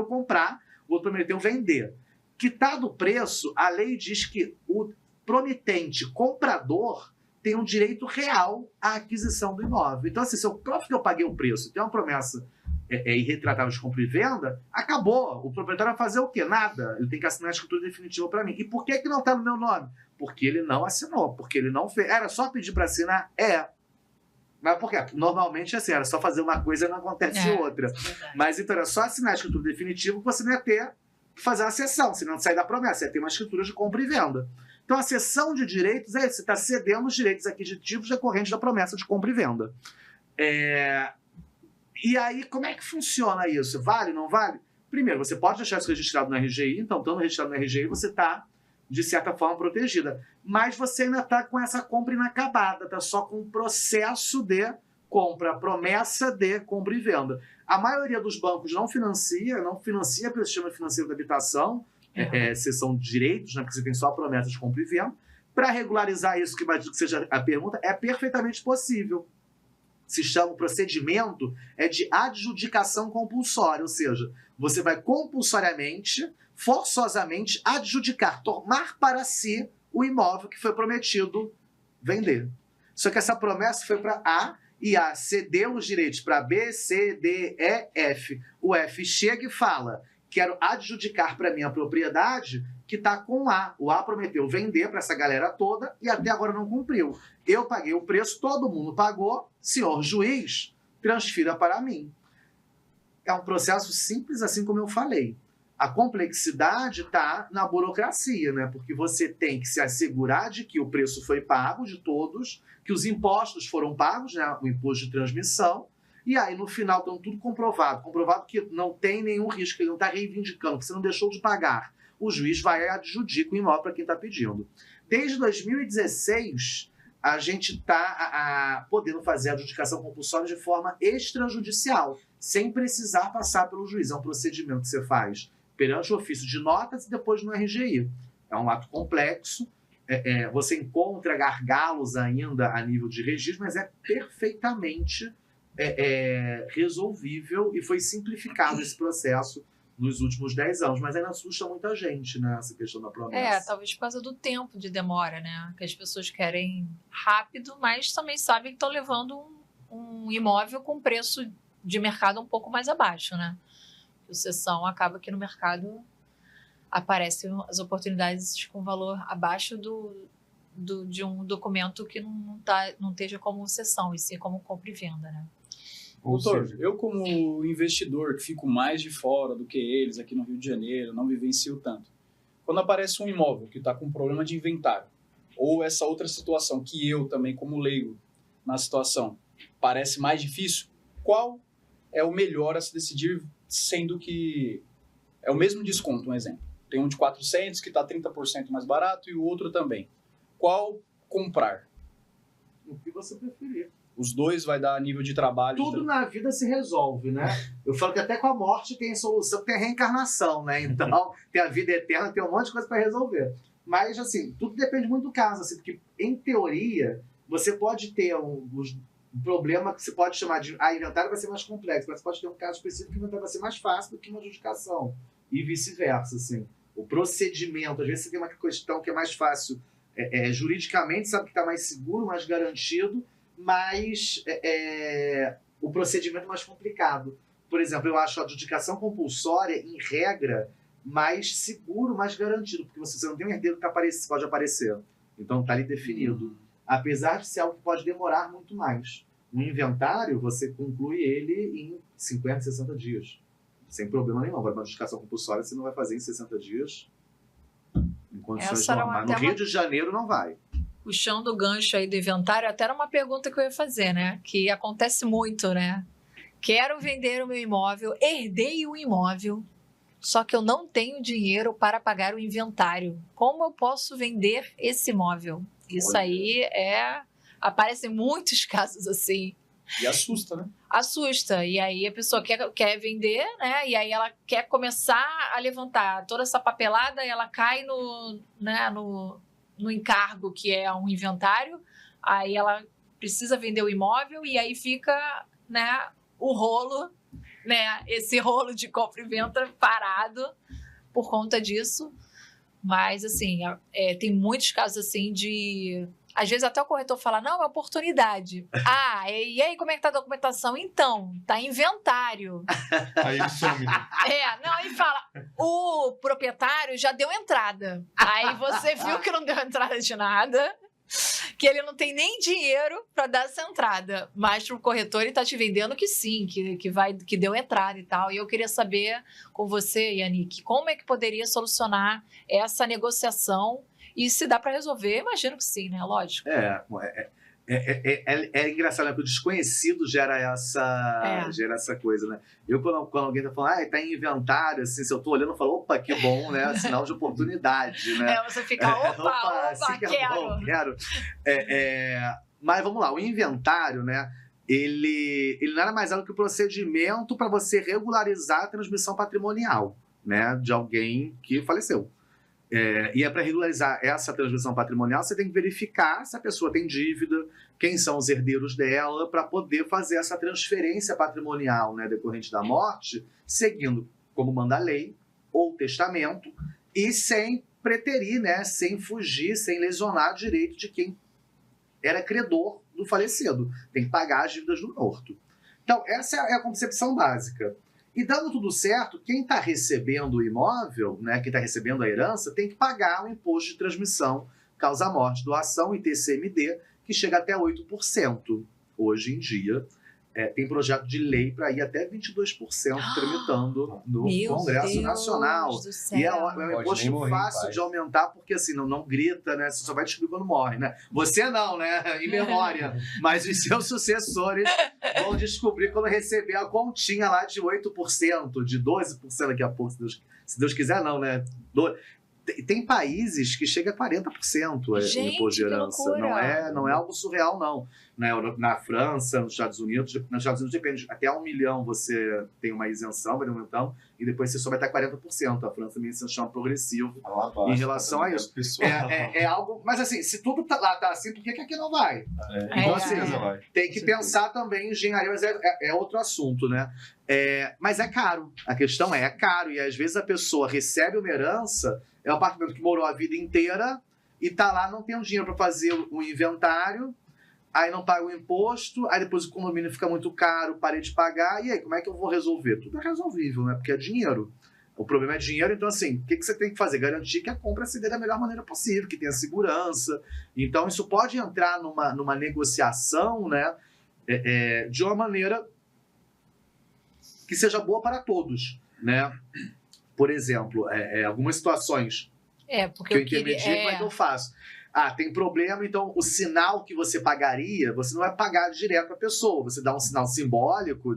comprar, o outro prometeu vender. Quitado o preço, a lei diz que o promitente comprador tem um direito real à aquisição do imóvel. Então, assim, se eu próprio que eu paguei o preço, tem uma promessa irretratável de compra e venda, acabou. O proprietário vai fazer o quê? Nada. Ele tem que assinar a escritura definitiva para mim. E por que não está no meu nome? Porque ele não assinou, porque ele não fez. Era só pedir para assinar? Mas por quê? Normalmente assim, era só fazer uma coisa e não acontece outra. Mas então era só assinar a escritura definitiva que você não ia ter que fazer uma cessão, senão não sair da promessa, ia ter uma escritura de compra e venda. Então a cessão de direitos é isso, você está cedendo os direitos aquisitivos decorrentes da promessa de compra e venda. E aí, como é que funciona isso? Vale, não vale? Primeiro, você pode deixar isso registrado no RGI, então, estando registrado no RGI, você está, de certa forma, protegida. Mas você ainda está com essa compra inacabada, está só com o processo de compra, promessa de compra e venda. A maioria dos bancos não financia pelo sistema financeiro da habitação, cessão de direitos, né, porque você tem só a promessa de compra e venda. Para regularizar isso, que imagino que seja a pergunta, é perfeitamente possível. Se chama o procedimento de adjudicação compulsória, ou seja, você vai compulsoriamente, forçosamente adjudicar, tomar para si o imóvel que foi prometido vender. Só que essa promessa foi para A, e A cedeu os direitos para B, C, D, E, F. O F chega e fala, quero adjudicar para mim a propriedade que está com A. O A prometeu vender para essa galera toda e até agora não cumpriu. Eu paguei o preço, todo mundo pagou, senhor juiz, transfira para mim. É um processo simples, assim como eu falei. A complexidade está na burocracia, né? Porque você tem que se assegurar de que o preço foi pago de todos, que os impostos foram pagos, né? O imposto de transmissão, e aí no final estão tudo comprovado que não tem nenhum risco, que ele não está reivindicando, que você não deixou de pagar. O juiz vai e adjudica o imóvel para quem está pedindo. Desde 2016, a gente está podendo fazer a adjudicação compulsória de forma extrajudicial, sem precisar passar pelo juiz. É um procedimento que você faz perante o ofício de notas e depois no RGI. É um ato complexo, você encontra gargalos ainda a nível de registro, mas é perfeitamente resolvível e foi simplificado esse processo nos últimos 10 anos, mas ainda assusta muita gente, né, essa questão da promessa. Talvez por causa do tempo de demora, né? Que as pessoas querem rápido, mas também sabem que estão levando um imóvel com preço de mercado um pouco mais abaixo, né? O cessão acaba que no mercado aparecem as oportunidades com valor abaixo de um documento que não esteja como cessão, e sim como compra e venda, né? Doutor, eu como investidor que fico mais de fora do que eles aqui no Rio de Janeiro, não vivencio tanto. Quando aparece um imóvel que está com problema de inventário, ou essa outra situação que eu também como leigo na situação parece mais difícil, qual é o melhor a se decidir, sendo que É o mesmo desconto, um exemplo. Tem um de 400 que está 30% mais barato e o outro também. Qual comprar? O que você preferir. Os dois vai dar nível de trabalho. Tudo na vida se resolve, né? Eu falo que até com a morte tem solução, tem a reencarnação, né? Então, tem a vida eterna, tem um monte de coisa para resolver. Mas, assim, tudo depende muito do caso, assim, porque, em teoria, você pode ter um problema que você pode chamar de... inventário vai ser mais complexo, mas você pode ter um caso específico que o inventário vai ser mais fácil do que uma adjudicação. E vice-versa, assim. O procedimento, às vezes você tem uma questão que é mais fácil juridicamente, sabe que está mais seguro, mais garantido, mas o procedimento é mais complicado. Por exemplo, eu acho a adjudicação compulsória, em regra, mais seguro, mais garantido, porque você não tem um herdeiro que pode aparecer. Então está ali definido. Apesar de ser algo que pode demorar muito mais. Um inventário, você conclui ele em 50, 60 dias. Sem problema nenhum. Agora, uma adjudicação compulsória você não vai fazer em 60 dias em condições normais. No Rio de Janeiro não vai. Puxando o gancho aí do inventário, até era uma pergunta que eu ia fazer, né? Que acontece muito, né? Quero vender o meu imóvel, herdei o imóvel, só que eu não tenho dinheiro para pagar o inventário. Como eu posso vender esse imóvel? Isso aí aparecem muitos casos assim. E assusta, né? Assusta. E aí a pessoa quer vender, né? E aí ela quer começar a levantar toda essa papelada e ela cai no encargo, que é um inventário. Aí ela precisa vender o imóvel e aí fica, né, o rolo, né? Esse rolo de compra e venda parado por conta disso. Mas, assim, tem muitos casos assim de... Às vezes até o corretor fala, não, é oportunidade. E aí como é que tá a documentação? Então, tá inventário. Aí ele some, né? Aí fala, o proprietário já deu entrada. Aí você viu que não deu entrada de nada, que ele não tem nem dinheiro para dar essa entrada. Mas pro corretor ele tá te vendendo que sim, que deu entrada e tal. E eu queria saber com você, Yannick, como é que poderia solucionar essa negociação. E se dá para resolver, imagino que sim, né? Lógico. É engraçado, né? Porque o desconhecido gera essa coisa, né? Eu, quando alguém tá falando, tá em inventário, assim, se eu tô olhando, eu falo, opa, que bom, né? Sinal de oportunidade, né? Você fica, opa, assim quero. Mas vamos lá, o inventário, né? Ele nada mais é do que o procedimento para você regularizar a transmissão patrimonial, né? De alguém que faleceu. E para regularizar essa transmissão patrimonial, você tem que verificar se a pessoa tem dívida, quem são os herdeiros dela, para poder fazer essa transferência patrimonial, né, decorrente da morte, seguindo como manda a lei ou testamento, e sem preterir, né, sem fugir, sem lesionar o direito de quem era credor do falecido. Tem que pagar as dívidas do morto. Então, essa é a concepção básica. E dando tudo certo, quem está recebendo o imóvel, né, quem está recebendo a herança, tem que pagar o imposto de transmissão, causa-morte, doação e TCMD, que chega até 8% hoje em dia. Tem projeto de lei para ir até 22% tramitando no Congresso Nacional. E é um imposto fácil de aumentar, porque assim, não grita, né? Você só vai descobrir quando morre, né? Você não, né? Em memória. Mas os seus sucessores vão descobrir quando receber a continha lá de 8%, de 12% daqui a pouco, se Deus quiser, não, né? Tem países que chega a 40% o imposto de herança. Não é algo surreal, não. Na França, nos Estados Unidos depende. Até 1 milhão você tem uma isenção, e depois você sobe até 40%. A França também se chama progressivo em relação a isso. É algo... Mas assim, se tudo lá tá assim, por que aqui não vai? Então, assim, tem que pensar também em engenharia, mas é outro assunto, né? Mas é caro. A questão é caro. E às vezes a pessoa recebe uma herança, é um apartamento que morou a vida inteira e tá lá, não tem um dinheiro para fazer o inventário, aí não paga o imposto, aí depois o condomínio fica muito caro, parei de pagar, e aí como é que eu vou resolver? Tudo é resolvível, né? Porque é dinheiro. O problema é dinheiro, então assim, o que você tem que fazer? Garantir que a compra se dê da melhor maneira possível, que tenha segurança. Então isso pode entrar numa negociação, né? De uma maneira que seja boa para todos, né? Por exemplo, algumas situações porque que eu intermedio, como é que eu faço? Tem problema, então o sinal que você pagaria, você não vai pagar direto para a pessoa, você dá um sinal simbólico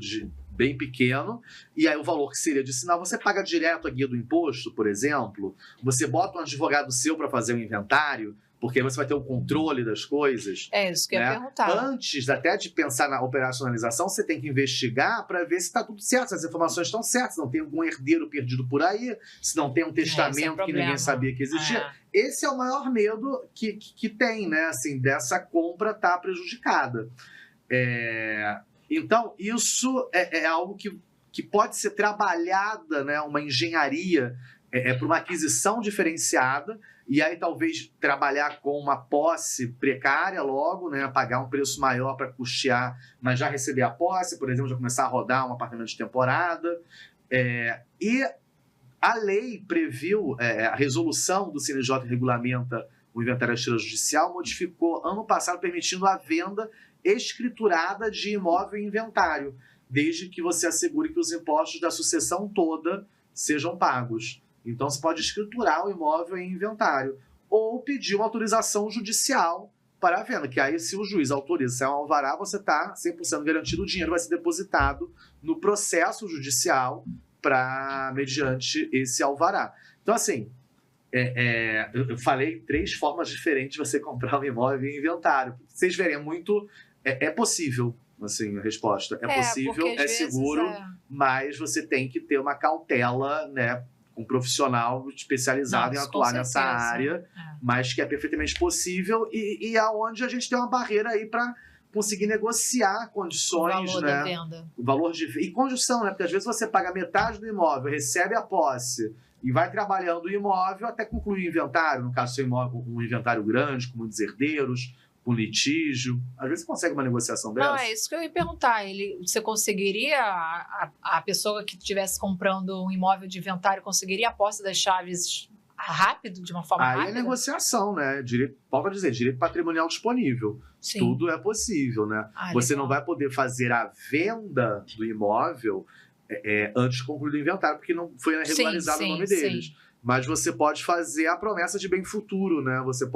bem pequeno, e aí o valor que seria de sinal, você paga direto a guia do imposto, por exemplo, você bota um advogado seu para fazer o inventário, porque aí você vai ter o controle das coisas. É isso que eu ia perguntar. Antes até de pensar na operacionalização, você tem que investigar para ver se está tudo certo, se as informações estão certas, se não tem algum herdeiro perdido por aí, se não tem um testamento que ninguém sabia que existia. Esse é o maior medo que tem, né? Assim, dessa compra estar prejudicada. Então, isso é algo que pode ser trabalhada, né? Uma engenharia para uma aquisição diferenciada, e aí talvez trabalhar com uma posse precária logo, né? Pagar um preço maior para custear, mas já receber a posse, por exemplo, já começar a rodar um apartamento de temporada. E a lei previu, a resolução do CNJ regulamenta o inventário extrajudicial, modificou ano passado, permitindo a venda escriturada de imóvel em inventário, desde que você assegure que os impostos da sucessão toda sejam pagos. Então, você pode escriturar o imóvel em inventário ou pedir uma autorização judicial para a venda, que aí, se o juiz autoriza, se é um alvará, você está 100% garantido, o dinheiro vai ser depositado no processo judicial mediante esse alvará. Então, assim, eu falei 3 formas diferentes de você comprar um imóvel em inventário. Vocês verem, é possível, assim, a resposta. É possível, é seguro, mas você tem que ter uma cautela, né? Um profissional especializado em atuar nessa área, mas que é perfeitamente possível e aonde a gente tem uma barreira aí para conseguir negociar condições, o valor né? da venda. O valor e conjunção, né? Porque às vezes você paga metade do imóvel, recebe a posse e vai trabalhando o imóvel até concluir o inventário, no caso, seu imóvel, um inventário grande, com muitos herdeiros, com litígio. Às vezes você consegue uma negociação dessa. Não, é isso que eu ia perguntar. Você conseguiria, a pessoa que estivesse comprando um imóvel de inventário, conseguiria a posse das chaves rápido, de uma forma rápida? Aí é negociação, né? Volto a dizer, direito patrimonial disponível. Sim. Tudo é possível, né? Você não vai poder fazer a venda do imóvel antes de concluir o inventário, porque não foi regularizado o nome deles. Sim. Mas você pode fazer a promessa de bem futuro, né? Você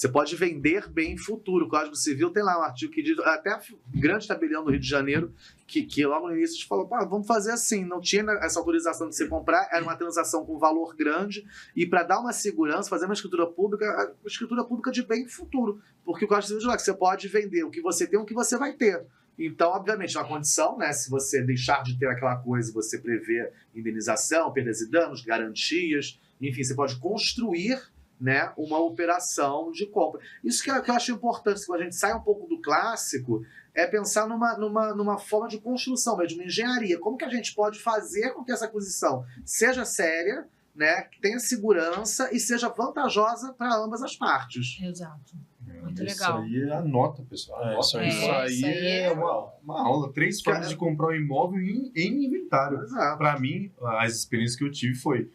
pode vender bem futuro. O Código Civil tem lá um artigo que diz, até a grande tabelião do Rio de Janeiro, que logo no início falou, vamos fazer assim, não tinha essa autorização de você comprar, era uma transação com valor grande, e para dar uma segurança, fazer uma escritura pública de bem futuro, porque o Código Civil diz lá que você pode vender o que você tem, o que você vai ter. Então, obviamente, uma condição, né, se você deixar de ter aquela coisa, você prevê indenização, perdas e danos, garantias, enfim, você pode construir, né, uma operação de compra. Isso que eu acho importante, quando a gente sai um pouco do clássico, é pensar numa forma de construção, de uma engenharia. Como que a gente pode fazer com que essa aquisição seja séria, né, que tenha segurança e seja vantajosa para ambas as partes. Exato. Muito legal. Isso aí anota, pessoal. Isso aí é uma aula. 3 formas de comprar um imóvel em inventário. Para mim, as experiências que eu tive foi,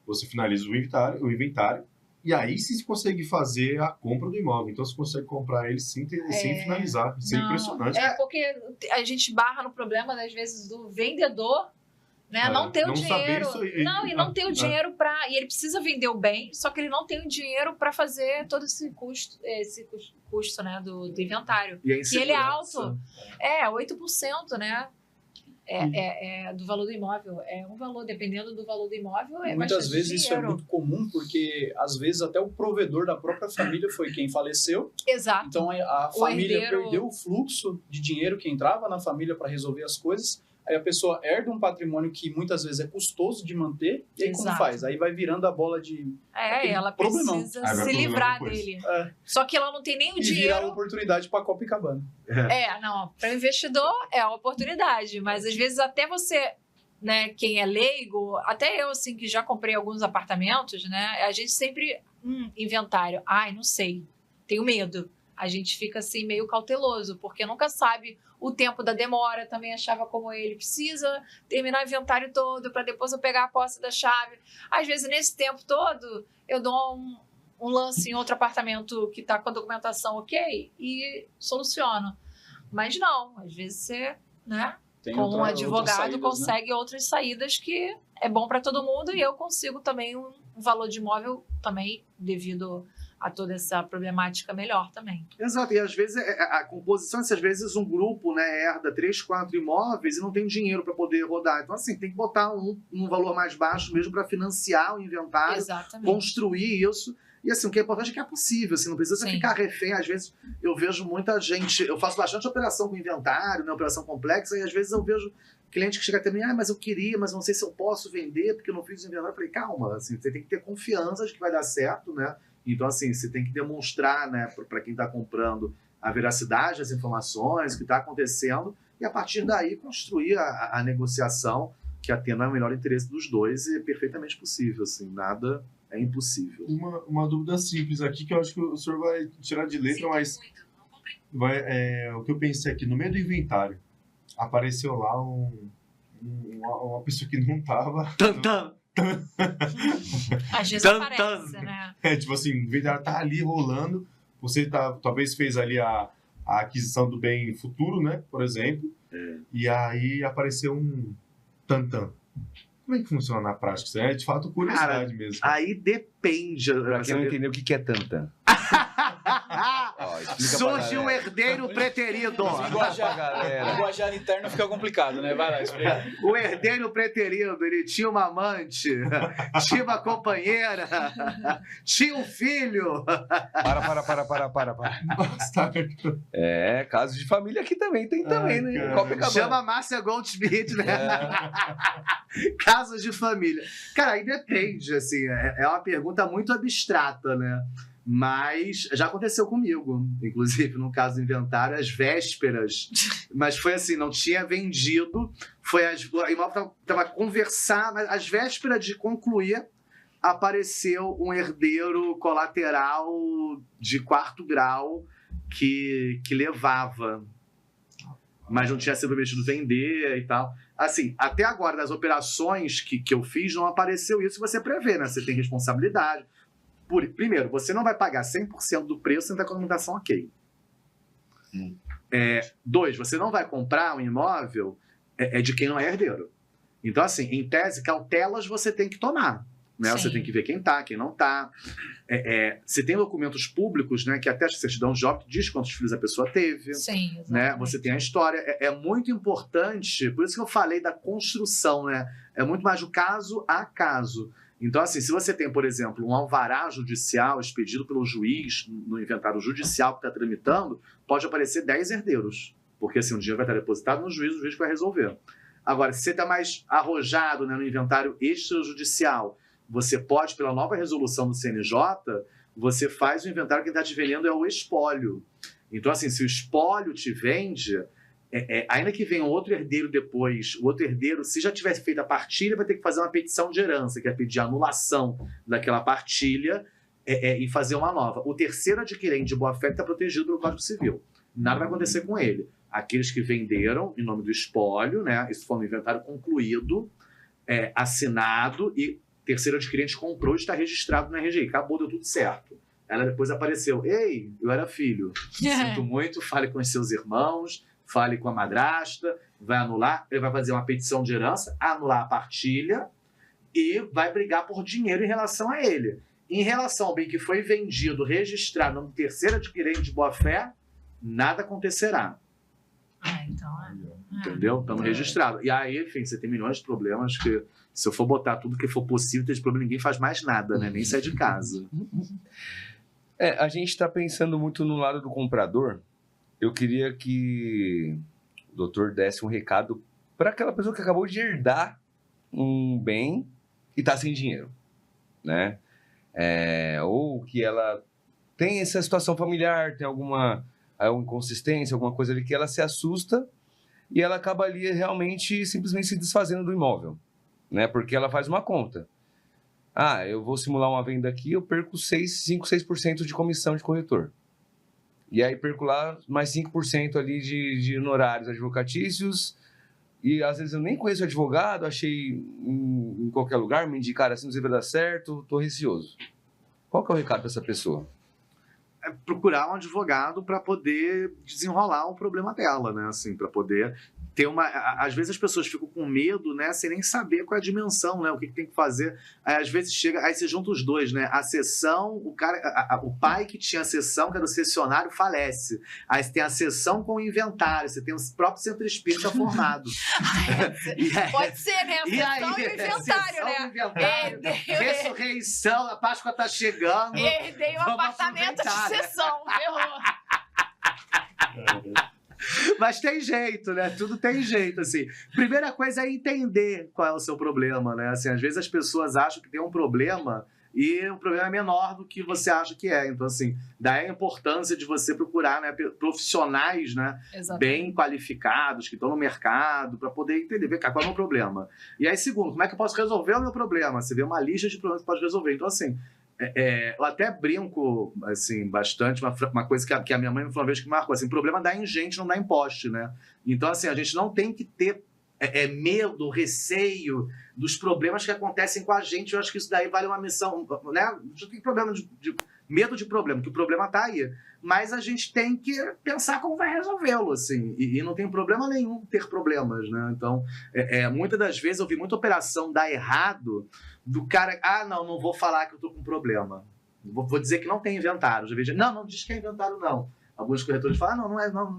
você finaliza o inventário e aí sim você consegue fazer a compra do imóvel. Então você consegue comprar ele sem finalizar. Isso é impressionante. Porque a gente barra no problema, às vezes, do vendedor, né? Não ter o dinheiro. Não ter o dinheiro para. E ele precisa vender o bem, só que ele não tem o dinheiro para fazer todo esse custo, né, do inventário. E ele é alto. 8%, né? Do valor do imóvel. É um valor, dependendo do valor do imóvel, muitas vezes isso é muito comum, porque às vezes até o provedor da própria família foi quem faleceu. Exato. Então a família perdeu o fluxo de dinheiro que entrava na família para resolver as coisas. Aí a pessoa herda um patrimônio que muitas vezes é custoso de manter, e aí como faz? Aí vai virando a bola de ela problemão. Precisa se livrar dele. Só que ela não tem nem o dinheiro. E virar oportunidade para Copacabana. Para o investidor é a oportunidade, mas às vezes até você, né, quem é leigo, até eu, assim, que já comprei alguns apartamentos, né, a gente sempre, inventário, não sei, tenho medo. A gente fica assim meio cauteloso, porque nunca sabe o tempo da demora. Também achava como ele precisa terminar o inventário todo para depois eu pegar a posse da chave. Às vezes, nesse tempo todo, eu dou um lance em outro apartamento que está com a documentação ok e soluciono. Mas não, às vezes você, né, como um advogado, consegue outras saídas que é bom para todo mundo, e eu consigo também um valor de imóvel também devido a toda essa problemática melhor também. Exato, e às vezes a composição, às vezes um grupo, né, herda 3, 4 imóveis e não tem dinheiro para poder rodar. Então, assim, tem que botar um valor mais baixo mesmo para financiar o inventário, Exatamente. construir isso. E assim, o que é importante é que é possível, assim, não precisa Sim. ficar refém. Às vezes eu vejo muita gente, eu faço bastante operação com inventário, né, operação complexa, e às vezes eu vejo cliente que chega até mim, mas eu queria, mas não sei se eu posso vender, porque eu não fiz o inventário. Eu falei, calma, assim, você tem que ter confiança de que vai dar certo, né? Então, assim, você tem que demonstrar, né, para quem está comprando a veracidade das informações, o que está acontecendo, e a partir daí construir a negociação que atenda ao melhor interesse dos dois, e é perfeitamente possível, assim, nada é impossível. Uma dúvida simples aqui, que eu acho que o senhor vai tirar de letra, mas o que eu pensei aqui, no meio do inventário, apareceu lá uma pessoa que não estava... Às vezes aparece, né? Tipo assim, o inventário tá ali rolando, você talvez fez ali a aquisição do bem futuro, né, por exemplo, e aí apareceu um tantã. Como é que funciona na prática? Isso é de fato curiosidade mesmo. Aí depende. Pra quem não entendeu o que é tantã. Surge um herdeiro preterido. Linguajar interno fica complicado, né? Vai lá, explica. O herdeiro preterido, ele tinha uma amante, tinha uma companheira, tinha um filho. Para. É, casos de família aqui também tem também, né? Cara. Copacabana. Chama Márcia Goldschmidt, né? Casos de família. Cara, aí depende, assim, é uma pergunta muito abstrata, né? Mas já aconteceu comigo, inclusive no caso do inventário, às vésperas. Mas foi assim, não tinha vendido, a imóvel estava conversando, mas às vésperas de concluir, apareceu um herdeiro colateral de 4º grau que levava, mas não tinha sido prometido vender e tal. Assim, até agora, das operações que eu fiz, não apareceu isso, você prevê, né? Você tem responsabilidade. Primeiro, você não vai pagar 100% do preço sem ter a documentação ok. 2, você não vai comprar um imóvel de quem não é herdeiro. Então, assim, em tese, cautelas você tem que tomar. Né? Você tem que ver quem tá, quem não tá. Você tem documentos públicos, né, que atestam a certidão de óbito, diz quantos filhos a pessoa teve. Sim, exatamente. Né? Você tem a história. É muito importante, por isso que eu falei da construção, né? É muito mais do caso a caso. Então, assim, se você tem, por exemplo, um alvará judicial expedido pelo juiz no inventário judicial que está tramitando, pode aparecer 10 herdeiros. Porque, assim, o dinheiro vai estar depositado no juiz, o juiz vai resolver. Agora, se você está mais arrojado, né, no inventário extrajudicial, você pode, pela nova resolução do CNJ, você faz o inventário que está te vendendo é o espólio. Então, assim, se o espólio te vende, ainda que venha outro herdeiro depois, o outro herdeiro, se já tivesse feito a partilha, vai ter que fazer uma petição de herança, que é pedir a anulação daquela partilha e fazer uma nova. O terceiro adquirente de boa-fé está protegido pelo Código Civil. Nada vai acontecer com ele. Aqueles que venderam em nome do espólio, né, isso foi um inventário concluído, assinado, e terceiro adquirente comprou e está registrado no RGI. Acabou, deu tudo certo. Ela depois apareceu. Ei, eu era filho. Sinto muito, fale com os seus irmãos, fale com a madrasta, vai anular, ele vai fazer uma petição de herança, anular a partilha e vai brigar por dinheiro em relação a ele. Em relação ao bem que foi vendido, registrado no terceiro adquirente de boa-fé, nada acontecerá. Então Entendeu? Estamos registrados. E aí, enfim, você tem milhões de problemas que, se eu for botar tudo que for possível, ter de problema, ninguém faz mais nada, né? Nem sai de casa. A gente está pensando muito no lado do comprador. Eu queria que o doutor desse um recado para aquela pessoa que acabou de herdar um bem e está sem dinheiro, né? Ou que ela tem essa situação familiar, tem alguma inconsistência, alguma coisa ali que ela se assusta e ela acaba ali realmente simplesmente se desfazendo do imóvel, né? Porque ela faz uma conta. Eu vou simular uma venda aqui, eu perco 6% de comissão de corretor. E aí perco lá mais 5% ali de honorários advocatícios. E às vezes eu nem conheço advogado, achei em qualquer lugar, me indicaram assim, não sei se vai dar certo, estou receoso. Qual que é o recado dessa pessoa? procurar um advogado para poder desenrolar um problema dela, né? Assim, para poder ter uma... Às vezes as pessoas ficam com medo, né? Sem nem saber qual é a dimensão, né? O que tem que fazer. Aí, às vezes chega... Aí você junta os dois, né? A sessão, o pai que tinha a sessão, que era o cessionário, falece. Aí você tem a sessão com o inventário, você tem o próprio centro espírita formado. Pode ser, né? A sessão e o inventário, né? Inventário, ressurreição, a Páscoa tá chegando. Herdei um apartamento de sessão, ferrou. Mas tem jeito, né? Tudo tem jeito, assim. Primeira coisa é entender qual é o seu problema, né? Assim, às vezes as pessoas acham que tem um problema e o problema é menor do que você acha que é. Então, assim, daí a importância de você procurar, né, profissionais, né, bem qualificados, que estão no mercado, para poder entender, ver qual é o meu problema. E aí, segundo, como é que eu posso resolver o meu problema? Você vê uma lista de problemas que pode resolver. Então, assim, eu até brinco, assim, bastante, uma coisa que a minha mãe me falou uma vez que marcou, assim, problema dá em gente, não dá em poste, né? Então, assim, a gente não tem que ter medo, receio dos problemas que acontecem com a gente. Eu acho que isso daí vale uma missão, né? Não tem problema de medo de problema, que o problema tá aí. Mas a gente tem que pensar como vai resolvê-lo, assim. E não tem problema nenhum ter problemas, né? Então, muitas das vezes eu vi muita operação dar errado do cara... não vou falar que eu tô com problema. Vou dizer que não tem inventário. Já vejo, não diz que é inventário, não. Alguns corretores falam,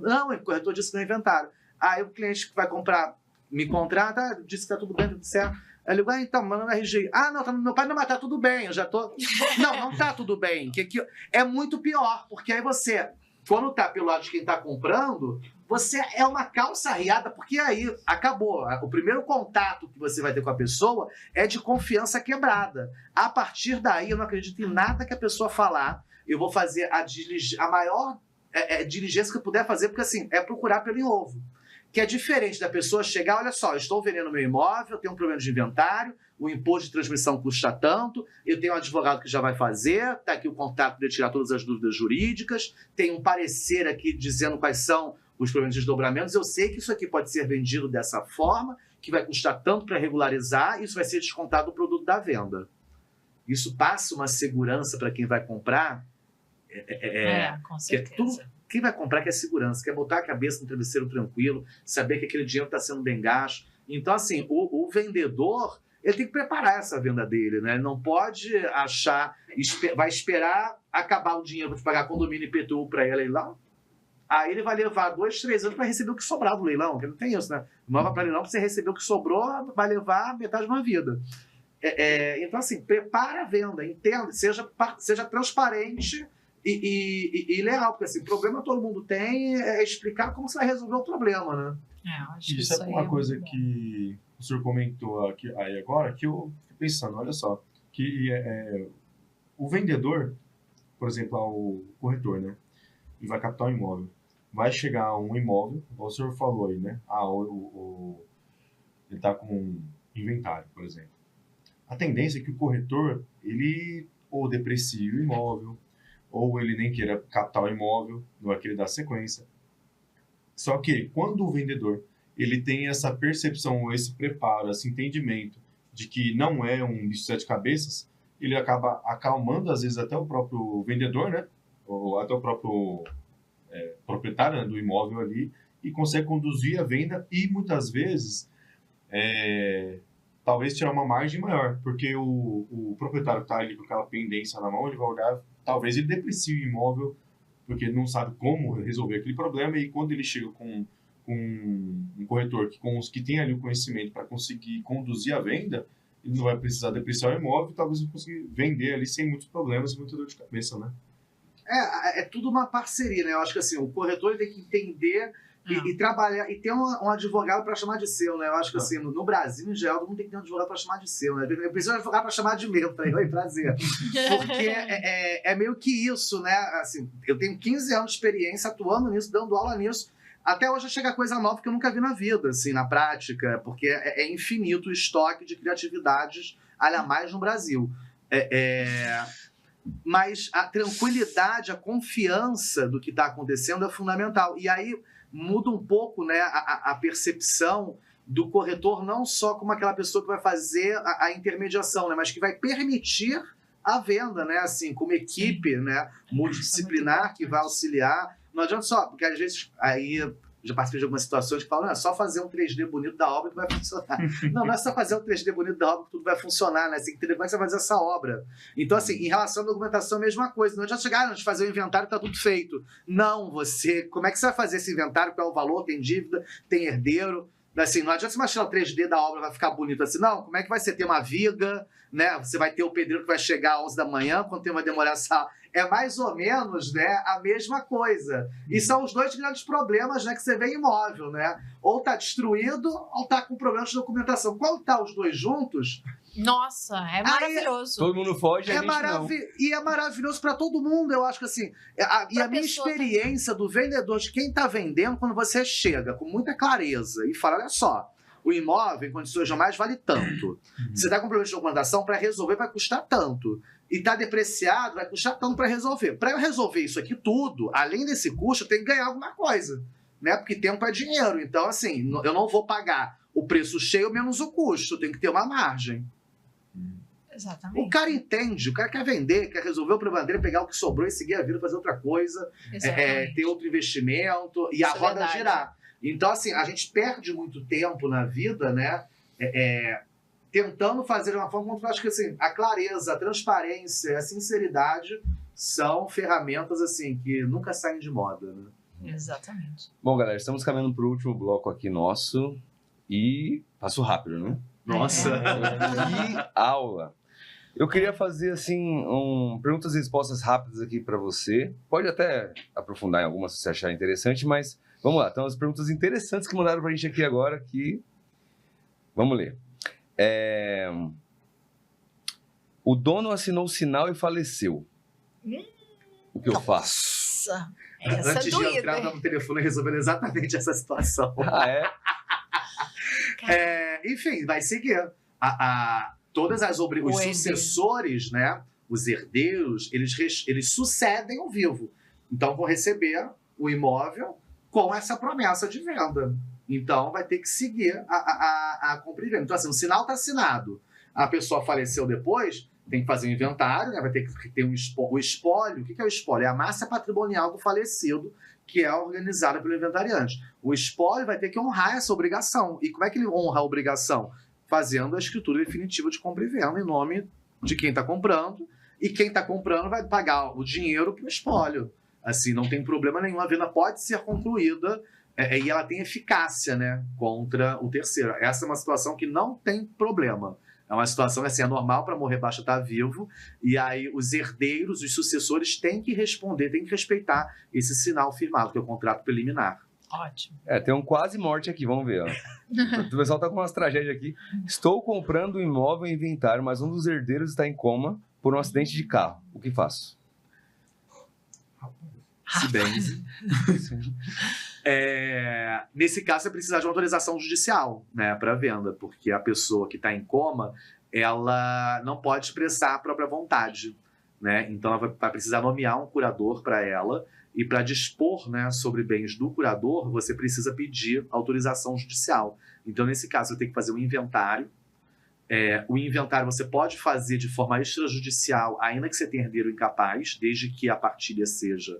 não, o corretor disse que não é inventário. Aí o cliente que vai comprar me contrata, disse que tá tudo bem, tudo certo. Aí eu digo, então, manda no RG. Não, meu pai não, mas tá tudo bem, eu já tô... Não tá tudo bem. Que é muito pior, porque aí você, quando tá pelo lado de quem tá comprando, você é uma calça riada, porque aí acabou. O primeiro contato que você vai ter com a pessoa é de confiança quebrada. A partir daí, eu não acredito em nada que a pessoa falar. Eu vou fazer a maior diligência que eu puder fazer, porque assim, é procurar pelo em ovo. Que é diferente da pessoa chegar, olha só, eu estou vendendo meu imóvel, eu tenho um problema de inventário, o imposto de transmissão custa tanto, eu tenho um advogado que já vai fazer, está aqui o contato para tirar todas as dúvidas jurídicas, tem um parecer aqui dizendo quais são os problemas de desdobramentos, eu sei que isso aqui pode ser vendido dessa forma, que vai custar tanto para regularizar, isso vai ser descontado do produto da venda. Isso passa uma segurança para quem vai comprar. Com certeza. Quem vai comprar quer segurança, quer botar a cabeça no travesseiro tranquilo, saber que aquele dinheiro está sendo bem gasto. Então, assim, o vendedor, ele tem que preparar essa venda dele, né? Ele não pode achar, vai esperar acabar o dinheiro para te pagar condomínio e IPTU para ele leilão. Aí ele vai levar 2, 3 anos para receber o que sobrar do leilão, porque não tem isso, né? Nova para leilão, para você receber o que sobrou, vai levar metade de uma vida. Então, assim, prepara a venda, entenda, seja transparente e legal, porque assim, problema todo mundo tem, é explicar como você vai resolver o problema, né? Acho que isso é uma coisa que o senhor comentou aqui, aí agora, que eu fico pensando, olha só, que o vendedor, por exemplo, o corretor, né? Ele vai captar um imóvel. Vai chegar um imóvel, como o senhor falou aí, né? Ele está com um inventário, por exemplo. A tendência é que o corretor, ele ou deprecie o imóvel, ou ele nem queira captar o imóvel, não vai querer dar sequência. Só que quando o vendedor ele tem essa percepção, esse preparo, esse entendimento de que não é um bicho de 7 cabeças, ele acaba acalmando, às vezes, até o próprio vendedor, né? Ou até o próprio proprietário, né, do imóvel ali, e consegue conduzir a venda e, muitas vezes, talvez tirar uma margem maior, porque o proprietário que está ali com aquela pendência na mão, ele vai olhar, talvez ele deprecie o imóvel, porque ele não sabe como resolver aquele problema, e quando ele chega com um corretor que tem ali o conhecimento para conseguir conduzir a venda, ele não vai precisar depreciar o imóvel, talvez ele consiga vender ali sem muitos problemas e muita dor de cabeça, né? É tudo uma parceria, né? Eu acho que assim, o corretor ele tem que entender e trabalhar, e ter um advogado para chamar de seu, né? Eu acho que assim, no Brasil, em geral, todo mundo tem que ter um advogado para chamar de seu, né? Eu preciso de um advogado para chamar de meu, para eu prazer. Porque é meio que isso, né? Assim, eu tenho 15 anos de experiência atuando nisso, dando aula nisso. Até hoje chega coisa nova que eu nunca vi na vida, assim, na prática, porque é infinito o estoque de criatividades, a mais no Brasil. Mas a tranquilidade, a confiança do que está acontecendo é fundamental. E aí muda um pouco, né, a percepção do corretor, não só como aquela pessoa que vai fazer a intermediação, né, mas que vai permitir a venda, né? Assim, como equipe, né? Multidisciplinar que vai auxiliar. Não adianta só, porque às vezes aí já participei de algumas situações que falam, não, é só fazer um 3D bonito da obra que vai funcionar. Não é só fazer um 3D bonito da obra que tudo vai funcionar, né? Você tem que entender como é que você vai fazer essa obra. Então, assim, em relação à documentação, a mesma coisa. Não adianta chegar antes de fazer o inventário, tá tudo feito. Não, como é que você vai fazer esse inventário? Qual é o valor? Tem dívida? Tem herdeiro? Assim, não adianta você imaginar o 3D da obra vai ficar bonito assim, não. Como é que vai ser? Ter uma viga, né? Você vai ter o pedreiro que vai chegar às 11 da manhã, quanto tempo vai demorar essa... É mais ou menos, né, a mesma coisa. E são os dois grandes problemas, né, que você vê em imóvel, né? Ou tá destruído, ou tá com problemas de documentação. Quando tá os dois juntos... Nossa, é maravilhoso. Todo mundo foge, a gente não. E é maravilhoso para todo mundo, eu acho que assim... E a minha experiência do vendedor, de quem tá vendendo, quando você chega com muita clareza e fala, olha só, o imóvel, em condições normais, vale tanto. Você tá com problema de documentação, para resolver vai custar tanto. E tá depreciado, vai custar tanto para resolver. Para eu resolver isso aqui tudo, além desse custo, eu tenho que ganhar alguma coisa, né? Porque tempo é dinheiro. Então, assim, eu não vou pagar o preço cheio menos o custo. Eu tenho que ter uma margem. Exatamente. O cara entende, o cara quer vender, quer resolver o problema dele, pegar o que sobrou e seguir a vida, fazer outra coisa, ter outro investimento e a roda girar. Então, assim, a gente perde muito tempo na vida, né? Tentando fazer de uma forma como eu acho que assim, a clareza, a transparência, a sinceridade são ferramentas assim que nunca saem de moda, né? Exatamente. Bom, galera, estamos caminhando para o último bloco aqui nosso e passou rápido, né? Nossa! Que aula! Eu queria fazer assim perguntas e respostas rápidas aqui para você. Pode até aprofundar em algumas se você achar interessante, mas vamos lá. Então, as perguntas interessantes que mandaram para a gente aqui agora, que vamos ler. O dono assinou o sinal e faleceu. O que eu faço? Nossa, essa Antes de entrar no telefone resolvendo exatamente essa situação. Ah, é? Enfim, vai seguir. Todas os sucessores, né? Os herdeiros, eles sucedem ao vivo. Então vão receber o imóvel com essa promessa de venda. Então, vai ter que seguir a compra e venda. Então, assim, o sinal está assinado. A pessoa faleceu depois, tem que fazer um inventário, né? Vai ter que ter o espólio. O que é o espólio? É a massa patrimonial do falecido, que é organizada pelo inventariante. O espólio vai ter que honrar essa obrigação. E como é que ele honra a obrigação? Fazendo a escritura definitiva de compra e venda em nome de quem está comprando. E quem está comprando vai pagar o dinheiro para o espólio. Assim, não tem problema nenhum. A venda pode ser concluída e ela tem eficácia, né, contra o terceiro. Essa é uma situação que não tem problema. É uma situação que assim, é normal para morrer basta estar vivo, e aí os herdeiros, os sucessores têm que responder, têm que respeitar esse sinal firmado, que é o contrato preliminar. Ótimo. Tem um quase morte aqui, vamos ver. Ó. O pessoal tá com umas tragédias aqui. Estou comprando um imóvel em inventário, mas um dos herdeiros está em coma por um acidente de carro. O que faço? Se benze. Nesse caso, você precisa de uma autorização judicial, né, para venda, porque a pessoa que está em coma, ela não pode expressar a própria vontade, né? Então, ela vai precisar nomear um curador para ela, e para dispor, né, sobre bens do curador, você precisa pedir autorização judicial. Então, nesse caso, você tem que fazer um inventário. O inventário você pode fazer de forma extrajudicial, ainda que você tenha herdeiro incapaz, desde que a partilha seja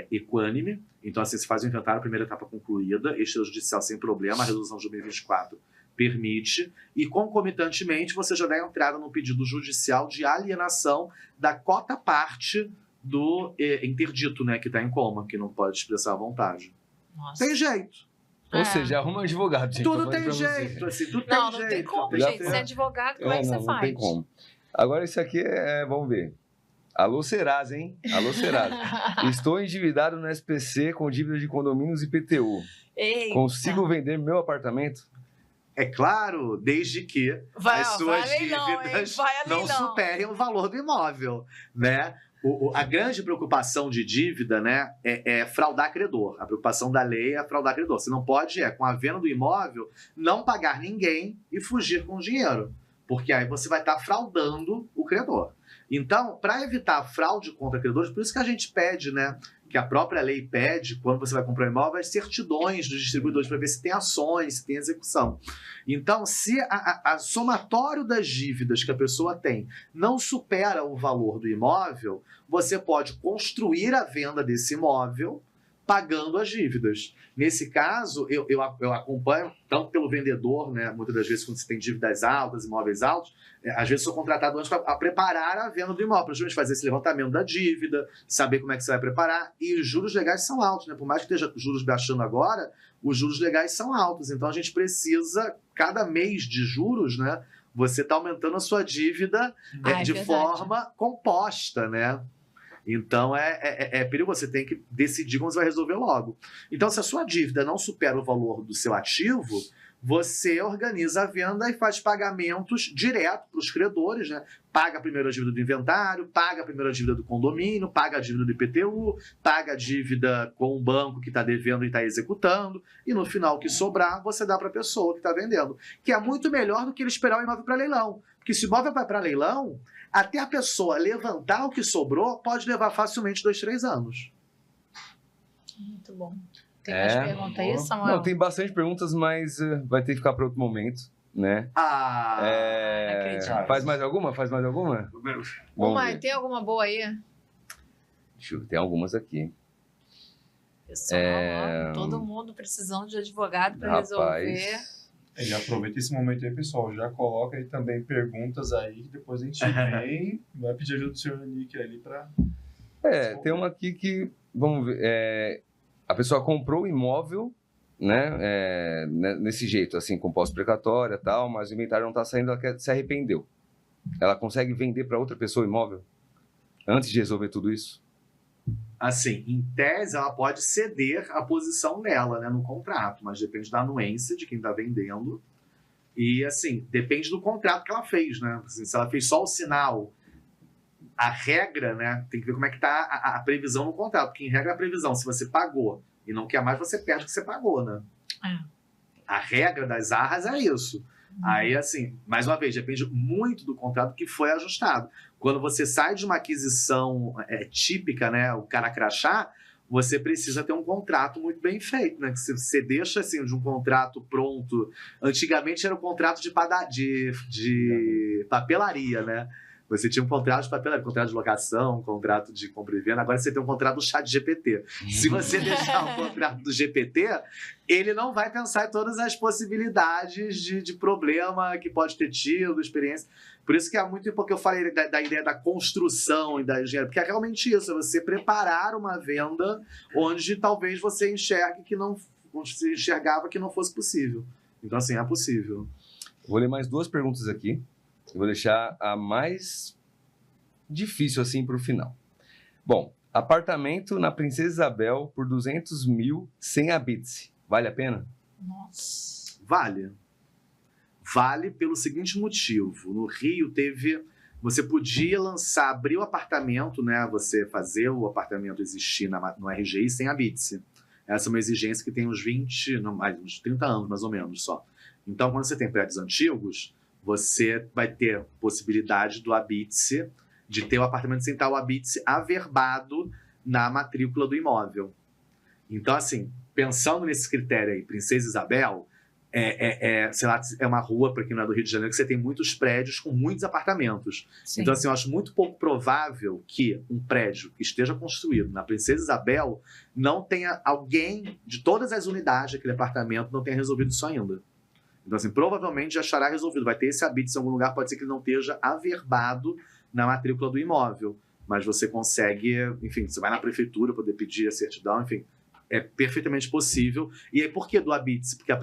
equânime. Então, assim, você faz o inventário, a primeira etapa concluída, extrajudicial sem problema, a resolução de 2024 permite, e concomitantemente você já dá entrada no pedido judicial de alienação da cota parte do interdito, né, que está em coma, que não pode expressar a vontade. Nossa. Tem jeito. Ou seja, arruma um advogado, gente. Tudo tem jeito, assim, tudo tem jeito. Não tem como, Já gente. foi. Você é advogado, como é que você não faz? tem como. Agora, isso aqui vamos ver. Alô, Serasa, hein? Alô, Serasa. Estou endividado no SPC com dívida de condomínios e PTU. Eita. Consigo vender meu apartamento? É claro, desde que as suas dívidas não superem superem o valor do imóvel, né? A grande preocupação de dívida, né, é fraudar credor. A preocupação da lei é fraudar credor. Você não pode, com a venda do imóvel, não pagar ninguém e fugir com o dinheiro, porque aí você vai estar fraudando o credor. Então, para evitar fraude contra credores, por isso que a gente pede, né, que a própria lei pede, quando você vai comprar um imóvel, as certidões dos distribuidores para ver se tem ações, se tem execução. Então, se a somatório das dívidas que a pessoa tem não supera o valor do imóvel, você pode construir a venda desse imóvel pagando as dívidas. Nesse caso, eu acompanho, tanto pelo vendedor, né, muitas das vezes quando você tem dívidas altas, imóveis altos, às vezes sou contratado antes para preparar a venda do imóvel, para justamente fazer esse levantamento da dívida, saber como é que você vai preparar, e os juros legais são altos, né? Por mais que esteja juros baixando agora, os juros legais são altos, então a gente precisa, cada mês de juros, né, você está aumentando a sua dívida de forma composta, né? Então, é perigoso, você tem que decidir como você vai resolver logo. Então, se a sua dívida não supera o valor do seu ativo, você organiza a venda e faz pagamentos direto para os credores, né? Paga primeiro a dívida do inventário, paga primeiro a dívida do condomínio, paga a dívida do IPTU, paga a dívida com o banco que está devendo e está executando, e no final, o que sobrar, você dá para a pessoa que está vendendo. Que é muito melhor do que ele esperar o imóvel para leilão. Porque se o imóvel vai para leilão, até a pessoa levantar o que sobrou, pode levar facilmente 2, 3 anos. Muito bom. Tem mais pergunta aí, Samuel? Não, tem bastante perguntas, mas vai ter que ficar para outro momento, né? Faz mais alguma? Tem alguma boa aí? Deixa eu ver, tem algumas aqui. Pessoal, todo mundo precisando de advogado para resolver. Já aproveita esse momento aí, pessoal. Já coloca aí também perguntas aí, que depois a gente vem, vai pedir ajuda do senhor Nick ali para... tem uma aqui que, vamos ver, a pessoa comprou o imóvel, né, nesse jeito, assim, com pós-precatória e tal, mas o inventário não está saindo, ela se arrependeu. Ela consegue vender para outra pessoa o imóvel antes de resolver tudo isso? Assim, em tese, ela pode ceder a posição dela, né, no contrato, mas depende da anuência de quem está vendendo. E, assim, depende do contrato que ela fez, né? Assim, se ela fez só o sinal, a regra, né, tem que ver como é que está a previsão no contrato. Porque, em regra, a previsão, se você pagou e não quer mais, você perde o que você pagou, né? A regra das arras é isso. Aí, assim, mais uma vez, depende muito do contrato que foi ajustado. Quando você sai de uma aquisição típica, né, o cara crachá, você precisa ter um contrato muito bem feito, né? Que se você deixa, assim, de um contrato pronto... Antigamente era um contrato de papelaria, né? Você tinha um contrato de papelaria, contrato de locação, contrato de compra e venda. Agora você tem um contrato do ChatGPT. Se você deixar o contrato do GPT, ele não vai pensar em todas as possibilidades de problema que pode ter tido, experiência. Por isso que é muito porque eu falei da ideia da construção e da engenharia, porque é realmente isso, é você preparar uma venda onde talvez você enxergue que não, onde você enxergava que não fosse possível. Então, assim, é possível. Vou ler mais 2 perguntas aqui. Eu vou deixar a mais difícil, assim, para o final. Bom, apartamento na Princesa Isabel por 200 mil sem habite. Vale a pena? Nossa. Vale. Vale pelo seguinte motivo. No Rio teve... Você podia abrir o apartamento, né? Você fazer o apartamento existir no RGI sem habite. Essa é uma exigência que tem uns 30 anos, mais ou menos, só. Então, quando você tem prédios antigos, você vai ter possibilidade do habite, de ter o apartamento sem estar o habite averbado na matrícula do imóvel. Então, assim, pensando nesse critério aí, Princesa Isabel, sei lá, é uma rua, para quem não é do Rio de Janeiro, que você tem muitos prédios com muitos apartamentos. Sim. Então, assim, eu acho muito pouco provável que um prédio que esteja construído na Princesa Isabel não tenha alguém de todas as unidades daquele apartamento não tenha resolvido isso ainda. Então, assim, provavelmente já estará resolvido. Vai ter esse habite em algum lugar, pode ser que ele não esteja averbado na matrícula do imóvel. Mas você consegue, enfim, você vai na prefeitura poder pedir a certidão, enfim, é perfeitamente possível. E aí, por que do habite? Porque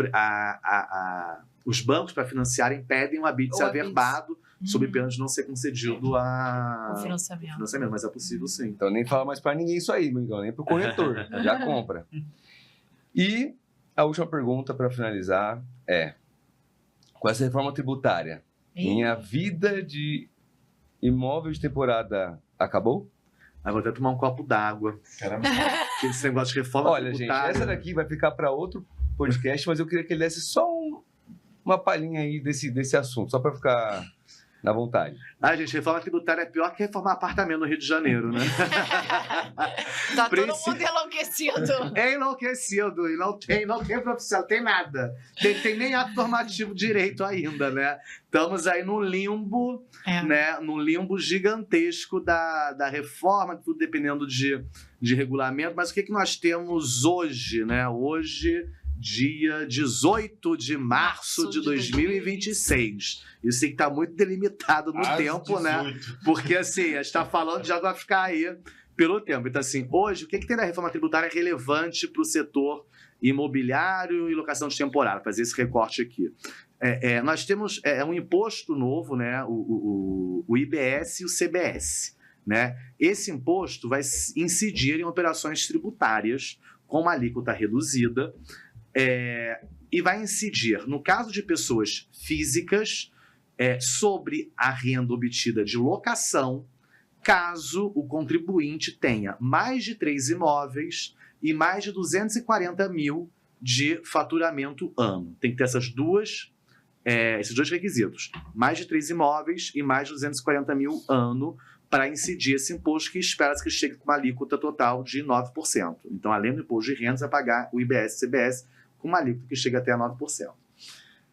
os bancos, para financiarem, pedem um habite averbado, sob pena de não ser concedido o financiamento. Mas é possível, sim. Então, nem fala mais para ninguém isso aí, Miguel, nem para o corretor. Já compra. E a última pergunta, para finalizar, com essa reforma tributária, minha vida de imóvel de temporada acabou? Aí vou até tomar um copo d'água. Caramba. Esse negócio de reforma tributária... Gente, essa daqui vai ficar para outro podcast, mas eu queria que ele desse só uma palhinha aí desse assunto, só para ficar Na vontade. Gente, reforma tributária é pior que reformar apartamento no Rio de Janeiro, né? Tá todo mundo enlouquecido. É enlouquecido. E não tem profissional, tem nada. Tem nem ato normativo direito ainda, né? Estamos aí num limbo, né? Num limbo gigantesco da reforma, tudo dependendo de regulamento. Mas o que nós temos hoje, né? Hoje, dia 18 de março de 2026. Isso tem que estar muito delimitado no tempo, 18. Né? Porque, assim, a gente está falando, já vai ficar aí pelo tempo. Então, assim, hoje, o que tem da reforma tributária relevante para o setor imobiliário e locação de temporária? Fazer esse recorte aqui. Nós temos um imposto novo, né? O IBS e o CBS. Né? Esse imposto vai incidir em operações tributárias com uma alíquota reduzida, e vai incidir, no caso de pessoas físicas, sobre a renda obtida de locação, caso o contribuinte tenha mais de 3 imóveis e mais de 240 mil de faturamento ano. Tem que ter esses dois requisitos. Mais de 3 imóveis e mais de 240 mil ano para incidir esse imposto, que espera-se que chegue com uma alíquota total de 9%. Então, além do imposto de renda, você vai pagar o IBS e CBS com uma alíquota que chega até a 9%.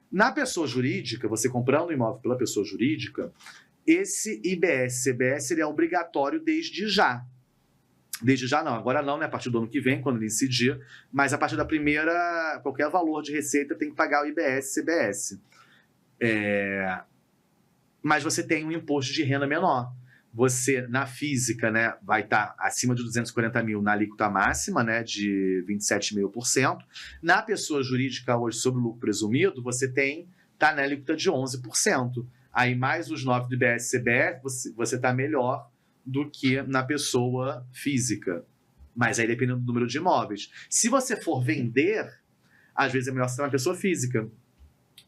Na pessoa jurídica, você comprando o imóvel pela pessoa jurídica, esse IBS, CBS, ele é obrigatório desde já. Desde já não, agora não, né? A partir do ano que vem, quando ele incidir, mas a partir da primeira, qualquer valor de receita tem que pagar o IBS, CBS. Mas você tem um imposto de renda menor. Você, na física, né, vai estar acima de 240 mil na alíquota máxima, né, de 27,5%. Na pessoa jurídica, hoje, sobre o lucro presumido, você está na alíquota de 11%. Aí, mais os 9% do IBS e CBS, você está melhor do que na pessoa física. Mas aí, dependendo do número de imóveis. Se você for vender, às vezes é melhor você ter uma pessoa física,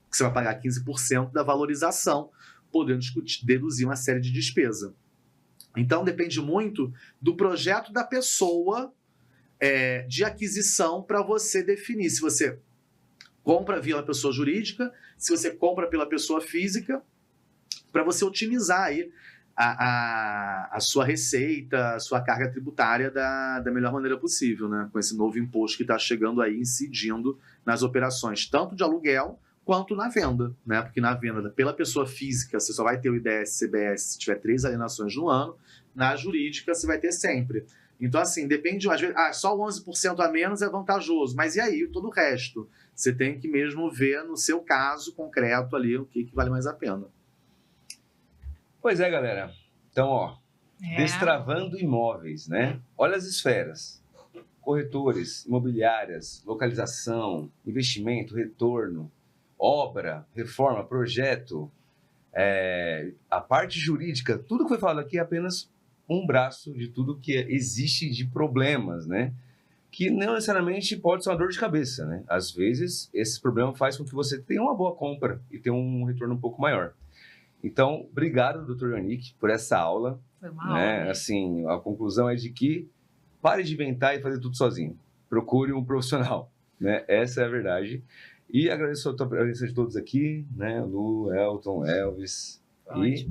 que você vai pagar 15% da valorização, podendo deduzir uma série de despesas. Então, depende muito do projeto da pessoa de aquisição para você definir se você compra via pessoa jurídica, se você compra pela pessoa física, para você otimizar aí a sua receita, a sua carga tributária da melhor maneira possível, né? Com esse novo imposto que está chegando aí, incidindo nas operações, tanto de aluguel quanto na venda, né? Porque na venda pela pessoa física você só vai ter o IBS e CBS se tiver 3 alienações no ano, na jurídica você vai ter sempre. Então, assim, depende, às vezes, só 11% a menos é vantajoso, mas e aí todo o resto? Você tem que mesmo ver no seu caso concreto ali o que vale mais a pena. Pois é, galera. Então, destravando imóveis, né? Olha as esferas. Corretores, imobiliárias, localização, investimento, retorno, obra, reforma, projeto, a parte jurídica, tudo que foi falado aqui é apenas um braço de tudo que existe de problemas, né? Que não necessariamente pode ser uma dor de cabeça, né? Às vezes, esse problema faz com que você tenha uma boa compra e tenha um retorno um pouco maior. Então, obrigado, Dr. Yannick, por essa aula. Foi uma aula. Assim, a conclusão é de que pare de inventar e fazer tudo sozinho. Procure um profissional, né? Essa é a verdade. E agradeço a presença de todos aqui, né? Lu, Elton, Elvis. E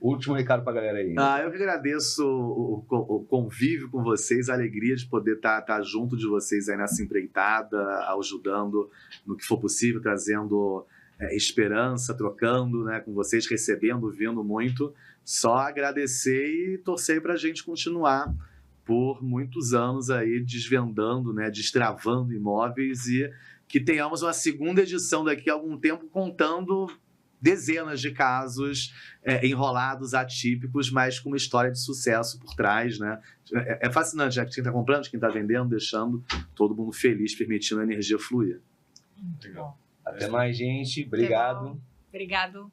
último recado para a galera aí. Eu que agradeço o convívio com vocês, a alegria de poder estar junto de vocês aí nessa empreitada, ajudando no que for possível, trazendo esperança, trocando, né, com vocês, recebendo, vindo muito. Só agradecer e torcer para a gente continuar por muitos anos aí desvendando, né, destravando imóveis e que tenhamos uma segunda edição daqui a algum tempo contando dezenas de casos enrolados, atípicos, mas com uma história de sucesso por trás, né? É fascinante, já que quem está comprando, quem está vendendo, deixando todo mundo feliz, permitindo a energia fluir. Muito bom. Até mais, gente. Obrigado. Obrigado.